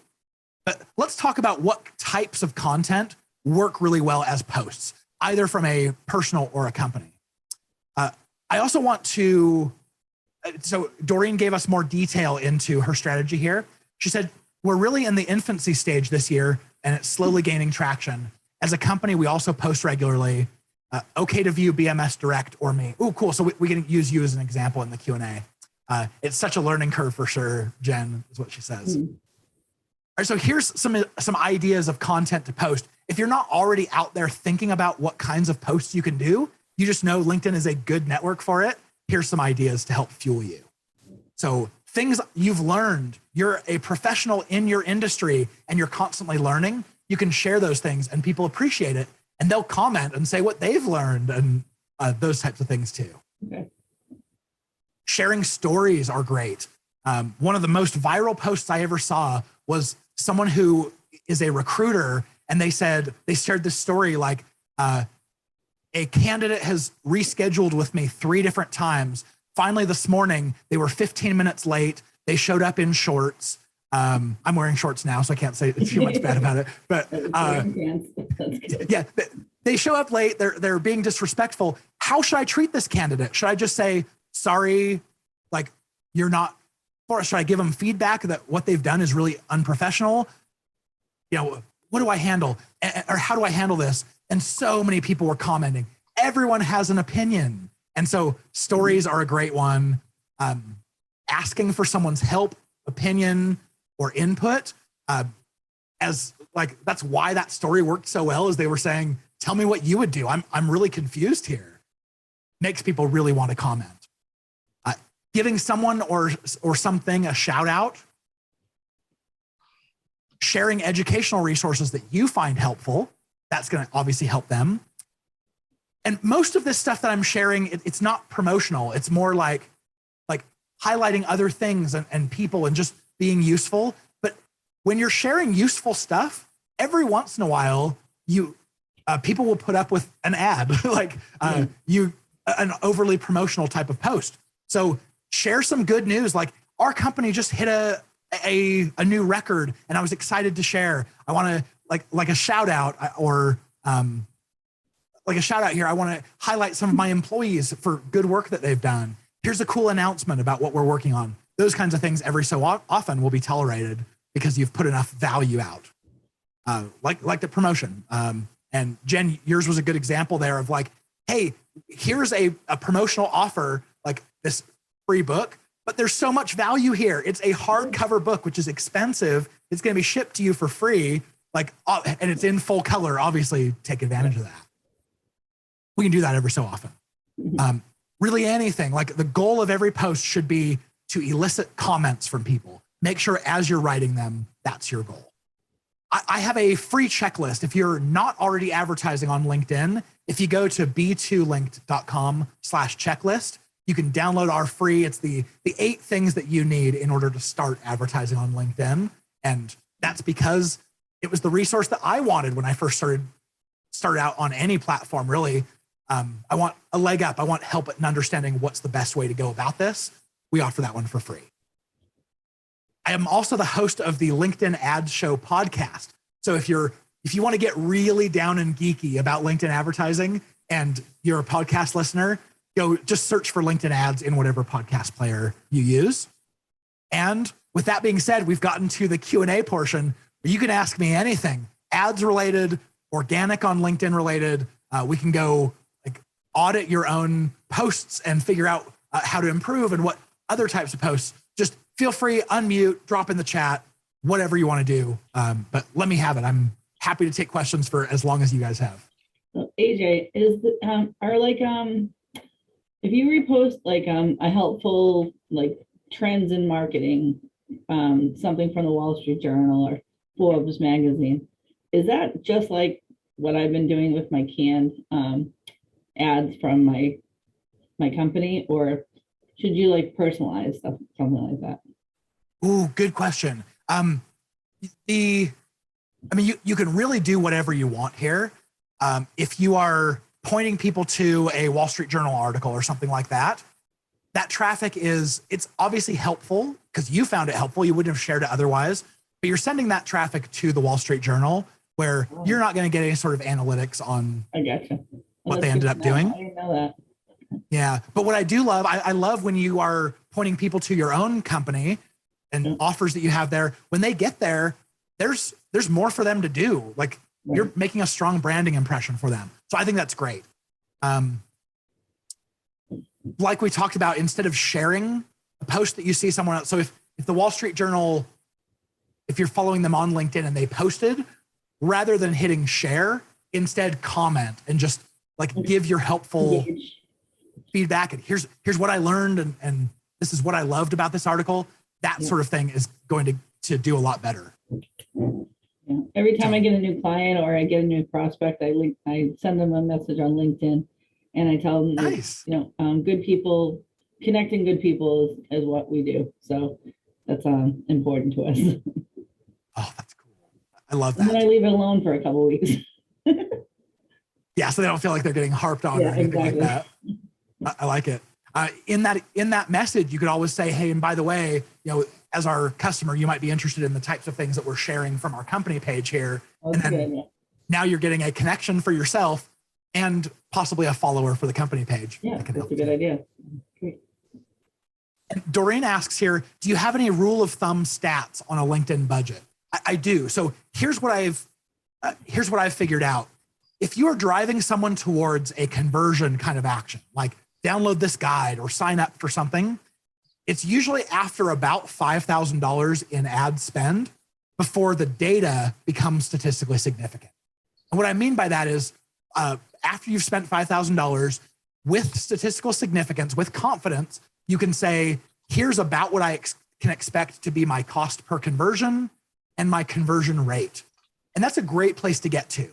But let's talk about what types of content work really well as posts, either from a personal or a company. I also want to, so Doreen gave us more detail into her strategy here. She said, we're really in the infancy stage this year, and it's slowly gaining traction. As a company, we also post regularly. Okay to view BMS Direct or me. Oh, cool. So we can use you as an example in the Q&A. It's such a learning curve for sure, Jen, is what she says. All right, so here's some ideas of content to post. If you're not already out there thinking about what kinds of posts you can do, you just know LinkedIn is a good network for it. Here's some ideas to help fuel you. So things you've learned, you're a professional in your industry and you're constantly learning, you can share those things and people appreciate it and they'll comment and say what they've learned and those types of things too. Okay. Sharing stories are great. One of the most viral posts I ever saw was someone who is a recruiter, and they shared this story like, a candidate has rescheduled with me 3 different times. Finally, this morning, they were 15 minutes late. They showed up in shorts. I'm wearing shorts now, so I can't say too much bad about it. But yeah, they show up late. They're being disrespectful. How should I treat this candidate? Should I just say, sorry, like you're not, or should I give them feedback that what they've done is really unprofessional? You know, what do I handle? Or how do I handle this? And so many people were commenting. Everyone has an opinion. And so stories are a great one. Asking for someone's help, opinion, or input, as like, that's why that story worked so well, is they were saying, tell me what you would do. I'm really confused here. Makes people really want to comment. Giving someone or something a shout out. Sharing educational resources that you find helpful. That's going to obviously help them. And most of this stuff that I'm sharing, it's not promotional. It's more like highlighting other things and people and just being useful. But when you're sharing useful stuff, every once in a while, people will put up with an ad, an overly promotional type of post. So share some good news. Like, our company just hit a new record and I was excited to share. I want to like a shout out or like a shout out here. I want to highlight some of my employees for good work that they've done. Here's a cool announcement about what we're working on. Those kinds of things every so often will be tolerated because you've put enough value out, like the promotion. And Jen, yours was a good example there of like, hey, here's a promotional offer, like this free book, but there's so much value here. It's a hardcover book, which is expensive. It's going to be shipped to you for free, and it's in full color. Obviously, take advantage of that. We can do that every so often. Really anything, like the goal of every post should be to elicit comments from people. Make sure as you're writing them, that's your goal. I have a free checklist. If you're not already advertising on LinkedIn, if you go to b2linked.com/checklist, you can download our free, it's the 8 things that you need in order to start advertising on LinkedIn. And that's because it was the resource that I wanted when I first started out on any platform, really. I want a leg up. I want help in understanding what's the best way to go about this. We offer that one for free. I am also the host of the LinkedIn Ads Show podcast. So if you want to get really down and geeky about LinkedIn advertising and you're a podcast listener, just search for LinkedIn ads in whatever podcast player you use. And with that being said, we've gotten to the Q&A portion where you can ask me anything, ads related, organic on LinkedIn related. We can go audit your own posts and figure out how to improve and what other types of posts. Just feel free, unmute, drop in the chat, whatever you want to do. But let me have it. I'm happy to take questions for as long as you guys have. AJ, If you repost like a helpful like trends in marketing, something from the Wall Street Journal or Forbes magazine, is that just like what I've been doing with my canned ads from my company, or should you like personalize stuff, something like that? Ooh, good question. You can really do whatever you want here. If you are pointing people to a Wall Street Journal article or something like that, that traffic it's obviously helpful because you found it helpful. You wouldn't have shared it otherwise, but you're sending that traffic to the Wall Street Journal where you're not going to get any sort of analytics on I gotcha. what they ended up doing. I didn't know that. Yeah. But what I do love, I love when you are pointing people to your own company and offers that you have there. When they get there, there's more for them to do. Like you're making a strong branding impression for them. So I think that's great. Like we talked about, instead of sharing a post that you see someone else. So if the Wall Street Journal, if you're following them on LinkedIn and they posted, rather than hitting share, instead comment and just like give your helpful feedback. And here's what I learned. And this is what I loved about this article. That sort of thing is going to do a lot better. Yeah. Every time I get a new client or I get a new prospect, I send them a message on LinkedIn and I tell them, nice. that, good people, connecting good people is what we do. So that's important to us. Oh, that's cool. I love that. And then I leave it alone for a couple of weeks. Yeah, so they don't feel like they're getting harped on or anything like that. I like it. In that message, you could always say, hey, and by the way, as our customer, you might be interested in the types of things that we're sharing from our company page here. That's and then good, yeah. Now you're getting a connection for yourself and possibly a follower for the company page. Yeah, that's a good idea. Great. And Doreen asks here, do you have any rule of thumb stats on a LinkedIn budget? I do. So here's what I've figured out. If you are driving someone towards a conversion kind of action, like download this guide or sign up for something, it's usually after about $5,000 in ad spend before the data becomes statistically significant. And what I mean by that is after you've spent $5,000 with statistical significance, with confidence, you can say, here's about what I can expect to be my cost per conversion and my conversion rate. And that's a great place to get to.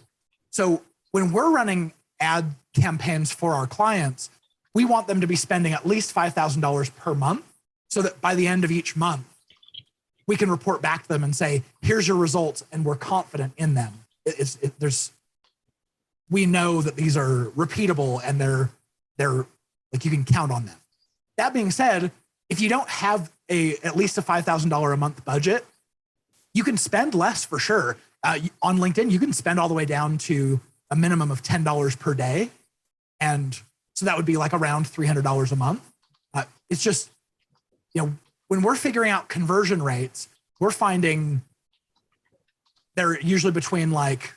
So when we're running ad campaigns for our clients, we want them to be spending at least $5,000 per month so that by the end of each month, we can report back to them and say, here's your results, and we're confident in them. We know that these are repeatable and they're like you can count on them. That being said, if you don't have at least a $5,000 a month budget, you can spend less for sure. On LinkedIn, you can spend all the way down to a minimum of $10 per day. And so that would be like around $300 a month. It's just, when we're figuring out conversion rates, we're finding they're usually between like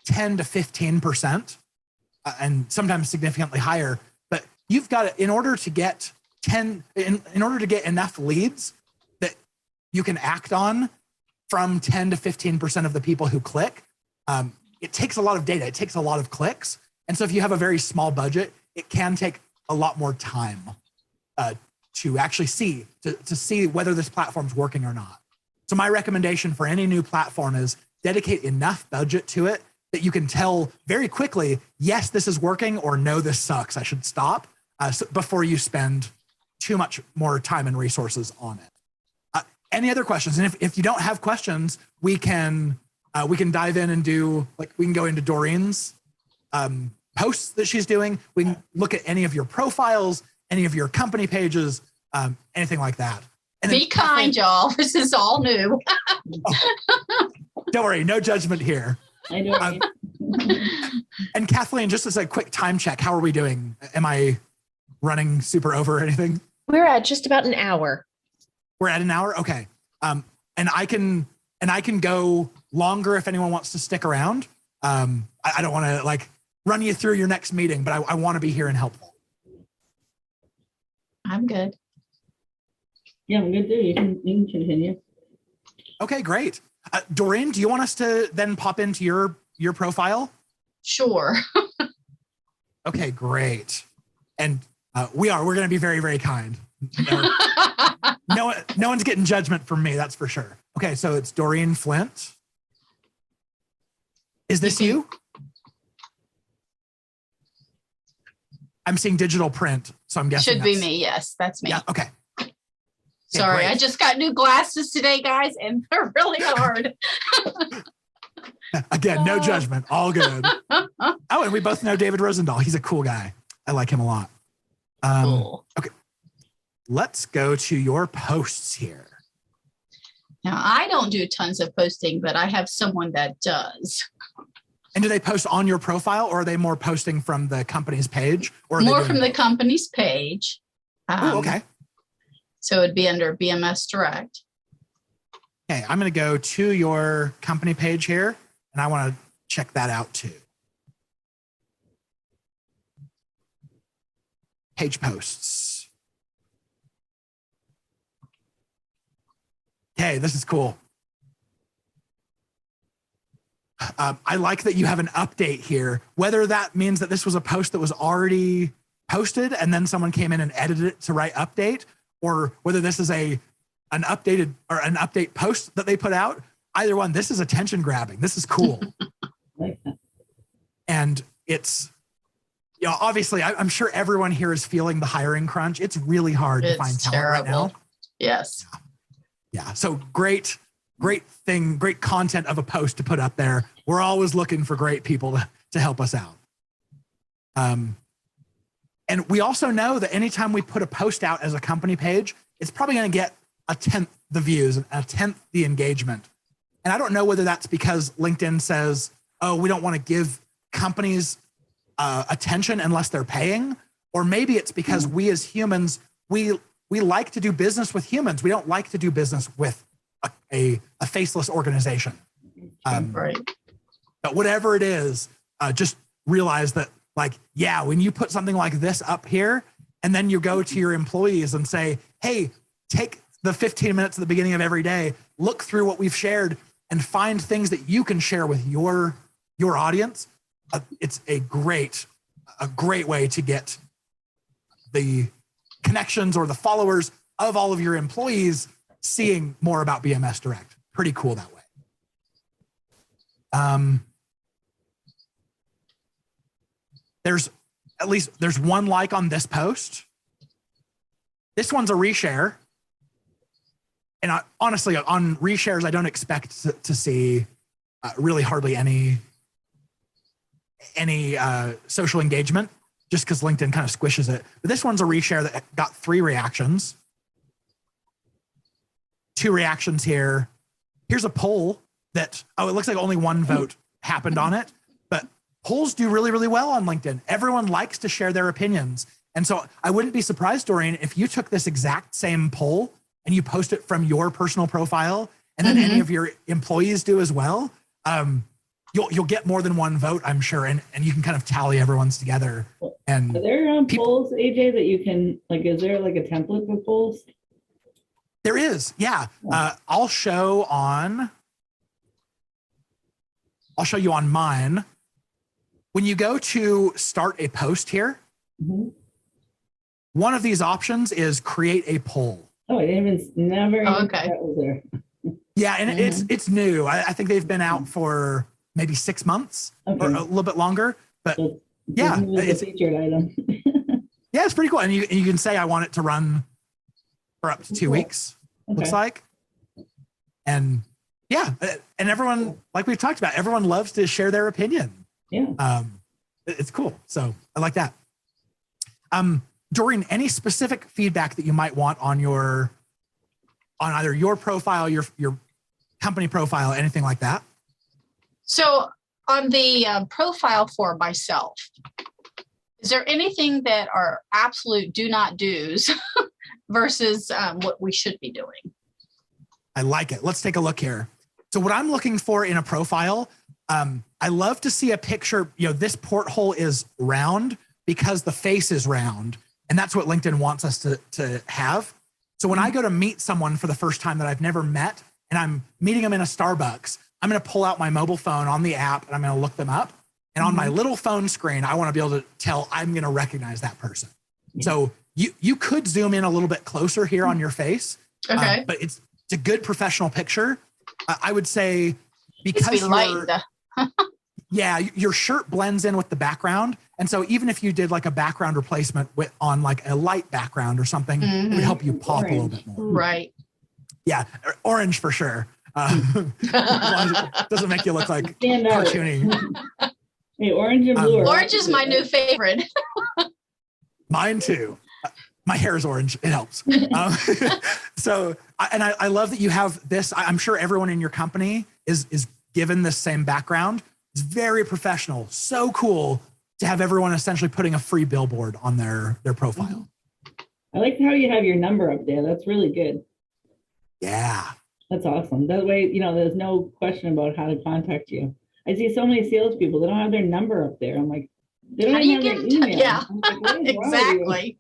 10 to 15%, and sometimes significantly higher. But you've got to, in order to get enough leads that you can act on from 10 to 15% of the people who click, it takes a lot of data. It takes a lot of clicks. And so if you have a very small budget, it can take a lot more time to actually see whether this platform's working or not. So my recommendation for any new platform is dedicate enough budget to it that you can tell very quickly, yes, this is working, or no, this sucks, I should stop, before you spend too much more time and resources on it. Any other questions? And if you don't have questions, we can dive in and we can go into Doreen's posts that she's doing. We can look at any of your profiles, any of your company pages, anything like that. And be kind, y'all. This is all new. Don't worry, no judgment here. I know. And Kathleen, just as a quick time check, how are we doing? Am I running super over or anything? We're at just about an hour. We're at an hour? Okay. And I can go longer if anyone wants to stick around. I don't want to run you through your next meeting, but I want to be here and helpful. I'm good. Yeah, I'm good too. You can continue. Okay, great. Doreen, do you want us to then pop into your profile? Sure. Okay, great. And We are. We're going to be very, very kind. No one's getting judgment from me. That's for sure. Okay, so it's Doreen Flint. Is this you? I'm seeing digital print, so I'm guessing Should be me. Yes, that's me. Yeah. Okay. Sorry, great. I just got new glasses today, guys, and they're really hard. Again, no judgment. All good. Oh, and we both know David Rosendahl. He's a cool guy. I like him a lot. Cool. Okay. Let's go to your posts here. Now, I don't do tons of posting, but I have someone that does. And do they post on your profile, or are they more posting from the company's page? Or More from the company's page. Oh, okay. So it'd be under BMS Direct. Okay, I'm going to go to your company page here, and I want to check that out too. Page posts. Okay, this is cool. I like that you have an update here, whether that means that this was a post that was already posted and then someone came in and edited it to write update, or whether this is an update post that they put out. Either one, this is attention grabbing. This is cool. And it's, obviously I'm sure everyone here is feeling the hiring crunch. It's really hard to find talent right now. Yes. Yeah. So great content of a post to put up there. We're always looking for great people to help us out. And we also know that anytime we put a post out as a company page, it's probably going to get 1/10 the views and 1/10 the engagement. And I don't know whether that's because LinkedIn says, oh, we don't want to give companies attention unless they're paying, or maybe it's because we as humans, we like to do business with humans. We don't like to do business with a faceless organization. Right. But whatever it is, just realize that, when you put something like this up here, and then you go to your employees and say, hey, take the 15 minutes at the beginning of every day, look through what we've shared and find things that you can share with your audience. It's a great way to get the connections or the followers of all of your employees seeing more about BMS Direct. Pretty cool that way. There's one like on this post. This one's a reshare. And honestly, on reshares, I don't expect to see really hardly any social engagement, just because LinkedIn kind of squishes it. But this one's a reshare that got 3 reactions. 2 reactions here. Here's a poll that, it looks like only 1 vote happened on it, but polls do really, really well on LinkedIn. Everyone likes to share their opinions. And so I wouldn't be surprised, Doreen, if you took this exact same poll and you post it from your personal profile, and then any of your employees do as well. You'll get more than 1 vote, I'm sure, and you can kind of tally everyone's together. And are there polls, AJ, that you can is there like a template for polls? There is, yeah. I'll show you on mine. When you go to start a post here, one of these options is create a poll. Oh, I didn't never. Okay. That was there. Yeah, and it's new. I think they've been out for maybe 6 months or a little bit longer. But So yeah, it's a featured item. yeah, it's pretty cool. And you can say I want it to run for up to 2 weeks. Looks like. And yeah, and everyone, like we've talked about, everyone loves to share their opinion. Yeah. It's cool. So I like that. Doreen, any specific feedback that you might want on either your profile, your company profile, anything like that? So on the profile for myself, is there anything that are absolute do not do's versus what we should be doing? I like it. Let's take a look here. So what I'm looking for in a profile, I love to see a picture. This porthole is round because the face is round, and that's what LinkedIn wants us to have. So when I go to meet someone for the first time that I've never met, and I'm meeting them in a Starbucks, I'm going to pull out my mobile phone on the app and I'm going to look them up. And on my little phone screen, I want to be able to tell I'm going to recognize that person. So you could zoom in a little bit closer here on your face, Okay. but it's a good professional picture. I would say Needs to be because lightened. your shirt blends in with the background. And so even if you did like a background replacement on like a light background or something, it would help you pop a little bit more. Right. Yeah, orange for sure. Doesn't make you look like Stand out. cartoony. Hey, orange and blue. Orange is my new favorite. Mine too. My hair is orange. It helps. So, I love that you have this. I'm sure everyone in your company is given this same background. It's very professional. So cool to have everyone essentially putting a free billboard on their profile. I like how you have your number up there. That's really good. Yeah. That's awesome. That way, there's no question about how to contact you. I see so many salespeople, they don't have their number up there. I'm like, they don't How do you even have get their email. yeah, I'm like, what is wrong with you? exactly.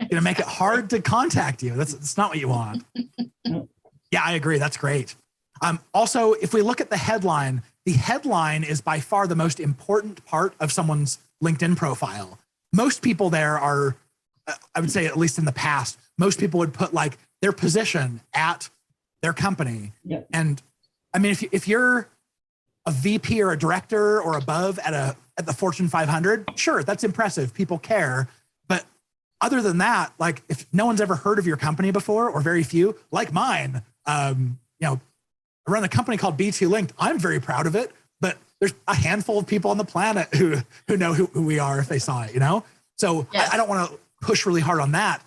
Gonna make it hard to contact you. That's not what you want. Yeah, I agree. That's great. Also, if we look at the headline is by far the most important part of someone's LinkedIn profile. Most people there are, I would say, at least in the past, most people would put like their position at their company. Yep. And I mean, if you're a VP or a director or above at the Fortune 500, sure, that's impressive. People care. But other than that, like if no one's ever heard of your company before, or very few, like mine, I run a company called B2Linked. I'm very proud of it, but there's a handful of people on the planet who know who we are if they saw it, So Yes. I don't want to push really hard on that.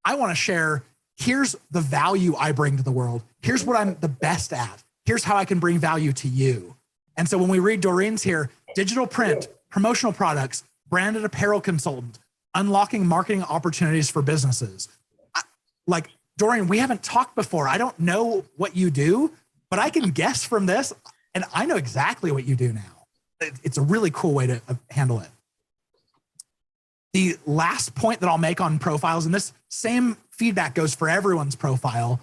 I want to share, here's the value I bring to the world. Here's what I'm the best at. Here's how I can bring value to you. And so when we read Doreen's here, digital print, promotional products, branded apparel consultant, unlocking marketing opportunities for businesses. Like Doreen, we haven't talked before. I don't know what you do, but I can guess from this, and I know exactly what you do now. It's a really cool way to handle it. The last point that I'll make on profiles, and this same feedback goes for everyone's profile,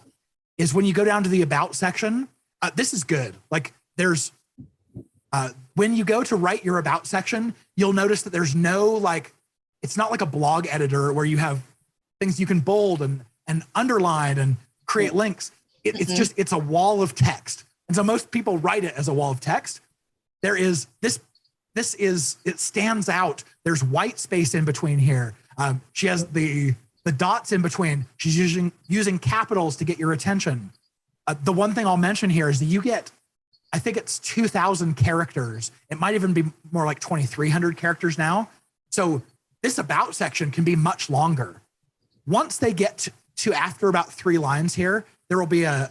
is when you go down to the about section, this is good. Like there's, when you go to write your about section, you'll notice that there's no it's not like a blog editor where you have things you can bold and underline and create links. It's just, it's a wall of text. And so most people write it as a wall of text. There is it stands out. There's white space in between here. She has the dots in between. She's using capitals to get your attention. The one thing I'll mention here is that you get, I think it's 2,000 characters. It might even be more like 2,300 characters now. So this about section can be much longer. Once they get to after about 3 lines here, there will be a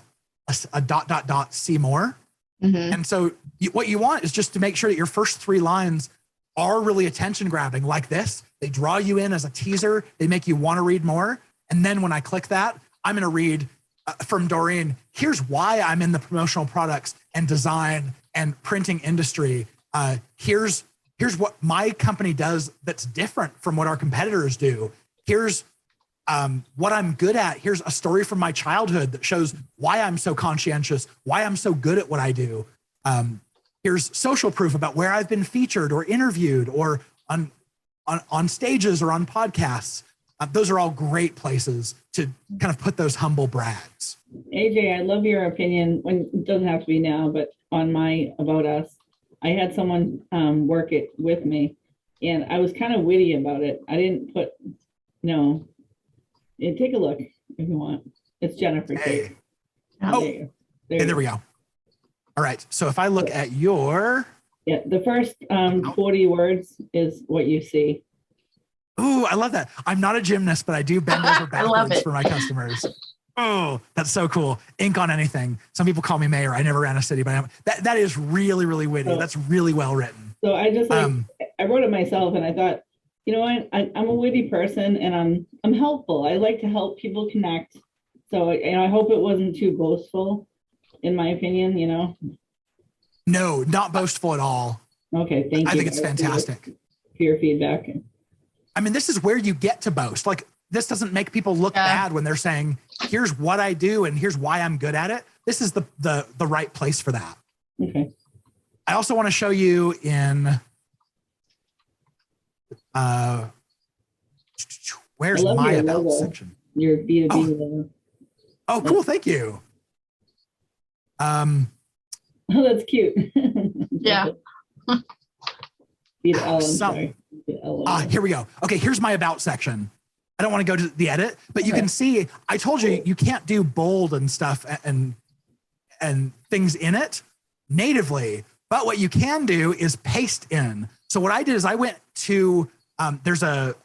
see more. And so what you want is just to make sure that your first 3 lines are really attention grabbing like this. They draw you in as a teaser. They make you want to read more. And then when I click that, I'm going to read from Doreen, here's why I'm in the promotional products and design and printing industry. Here's what my company does that's different from what our competitors do. Here's what I'm good at. Here's a story from my childhood that shows why I'm so conscientious, why I'm so good at what I do. Here's social proof about where I've been featured or interviewed or on stages or on podcasts. Those are all great places to kind of put those humble brags. AJ, I love your opinion. It doesn't have to be now, but on my About Us, I had someone work it with me, and I was kind of witty about it. I didn't put, no. And take a look if you want. It's Jennifer. Hey. Oh, There we go. All right. So if I look at your... Yeah, the first 40 words is what you see. Ooh, I love that. I'm not a gymnast, but I do bend over I love backwards it. for my customers. Oh, that's so cool. Ink on anything. Some people call me mayor. I never ran a city, but that is really, really witty. That's really well written. So I just I wrote it myself, and I thought, you know what? I'm a witty person, and I'm helpful. I like to help people connect. So I hope it wasn't too boastful, in my opinion. No, not boastful at all. Okay, thank you. I think it's fantastic. For your feedback. I mean, this is where you get to boast. Like, this doesn't make people look bad when they're saying, here's what I do and here's why I'm good at it. This is the right place for that. Okay. I also want to show you in Where's love my your about logo. section? Your B2B Oh. logo. Oh, cool. Thank you. Oh, that's cute. Yeah. B2L, I'm Some- sorry. B2L logo. Here we go. Okay, here's my about section. I don't want to go to the edit, but you Okay. can see, I told you, you can't do bold and stuff and things in it natively, but what you can do is paste in. So what I did is I went to, there's a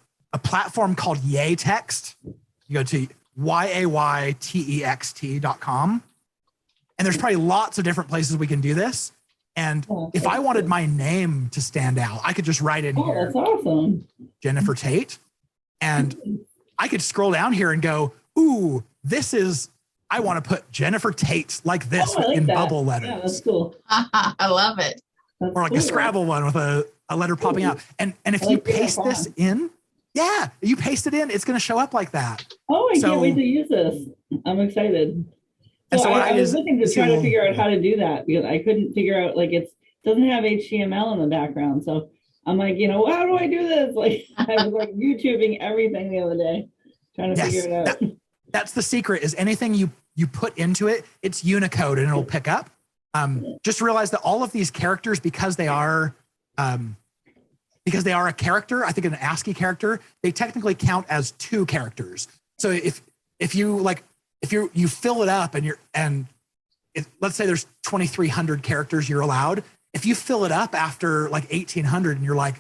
platform called Yay Text. You go to yaytext.com. And there's probably lots of different places we can do this. And if I wanted my name to stand out, I could just write in here, That's awesome. Jennifer Tate. And I could scroll down here and go, ooh, I want to put Jennifer Tate like this I like in that. bubble Yeah, that's letters. cool. I love it. That's Or like cool. a Scrabble one with a letter popping out. And if I you like that paste this font. in, you paste it in, it's going to show up like that. Oh, I So- can't wait to use this. I'm excited. And So so what I I was did is- looking to see try a to little- figure out how to do that because I couldn't figure out, like, it doesn't have HTML in the background. So I'm like, how do I do this? Like, I was like YouTubing everything the other day, trying to Yes, figure it out. That's the secret, is anything you put into it, it's Unicode and it'll pick up. Just realize that all of these characters, because they are a character, I think an ASCII character, they technically count as 2 characters. So if you fill it up let's say there's 2,300 characters you're allowed. If you fill it up after like 1,800 and you're like,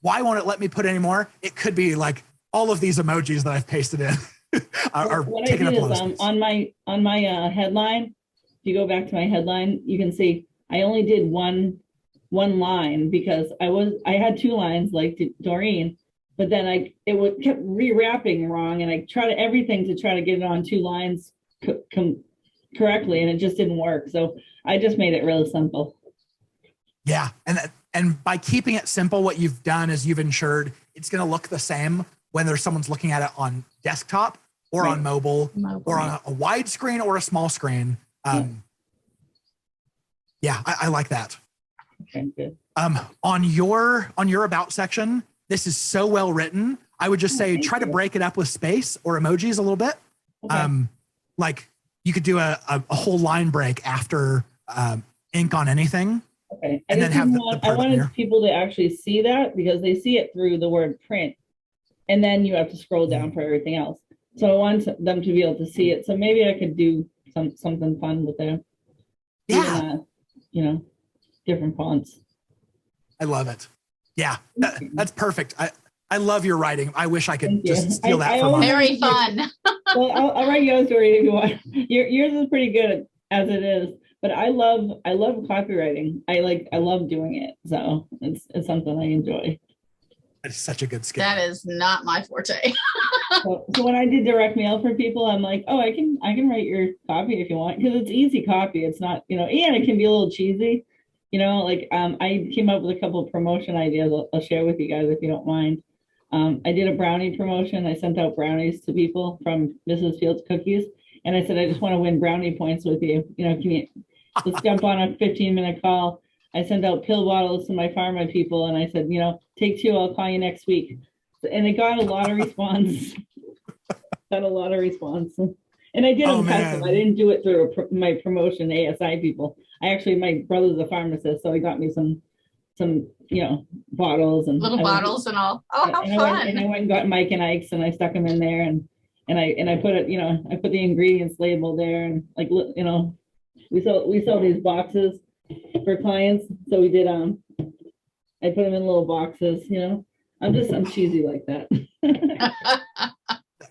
why won't it let me put any more? It could be like all of these emojis that I've pasted in are What I taking up did a lot of is space. on my headline, if you go back to my headline, you can see I only did one line because I had 2 lines like Doreen, but then it kept rewrapping wrong, and I tried everything to try to get it on 2 lines correctly, and it just didn't work. So I just made it really simple. Yeah, and by keeping it simple, what you've done is you've ensured it's going to look the same whether someone's looking at it on desktop or on mobile or on a wide screen or a small screen. I like that. Okay, good. On your about section, this is so well written. I would just say try to break it up with space or emojis a little bit. Okay. Like you could do a whole line break after ink on anything. Okay. And then have the I part wanted here. people to actually see that because they see it through the word print, and then you have to scroll down for everything else. So I want them to be able to see it. So maybe I could do something fun with them. Yeah, Even, different fonts. I love it. Yeah, that's perfect. I love your writing. I wish I could Thank you. just steal that I from always- mine. Very fun. Well, I'll write yours story if you want. Yours is pretty good as it is, but I love copywriting. I love doing it. So it's something I enjoy. It's such a good skill. That is not my forte. So when I did direct mail for people, I'm like, oh, I can write your copy if you want, because it's easy copy. It's not, and it can be a little cheesy, I came up with a couple of promotion ideas I'll share with you guys if you don't mind. I did a brownie promotion. I sent out brownies to people from Mrs. Fields Cookies. And I said, I just want to win brownie points with you. Let's jump on a 15-minute call. I sent out pill bottles to my pharma people. And I said, take 2, I'll call you next week. And it got a lot of response. And I did them custom. I didn't do it through my promotion ASI people. My brother's a pharmacist, so he got me some bottles and Little bottles and all. Oh, how and fun. I went and got Mike and Ike's and I stuck them in there and I put it, I put the ingredients label there and we sell these boxes for clients. So we did I put them in little boxes, I'm cheesy like that.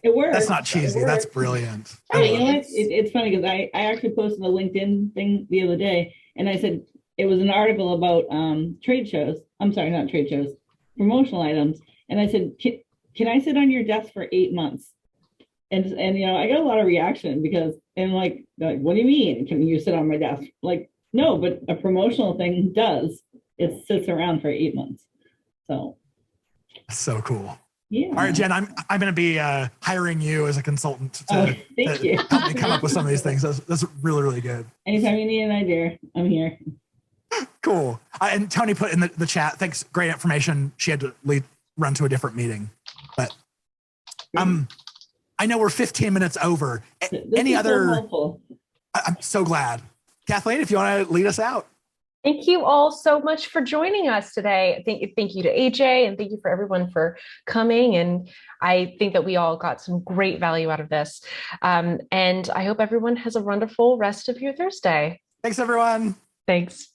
It works. That's not cheesy. That's brilliant. Hey, it's funny because I actually posted a LinkedIn thing the other day and I said it was an article about trade shows. I'm sorry, not trade shows, promotional items. And I said, can I sit on your desk for 8 months? And I got a lot of reaction because what do you mean? Can you sit on my desk? Like, no, but a promotional thing does. It sits around for 8 months. So cool. Yeah. All right, Jen, I'm going to be hiring you as a consultant to thank you. help me come up with some of these things. That's really, really good. Anytime you need an idea, I'm here. Cool. And Tony put in the chat, thanks, great information. She had to run to a different meeting. But I know we're 15 minutes over. This Any is so other? helpful. I'm so glad. Kathleen, if you want to lead us out. Thank you all so much for joining us today. Thank you to AJ, and thank you for everyone for coming. And I think that we all got some great value out of this. And I hope everyone has a wonderful rest of your Thursday. Thanks, everyone. Thanks.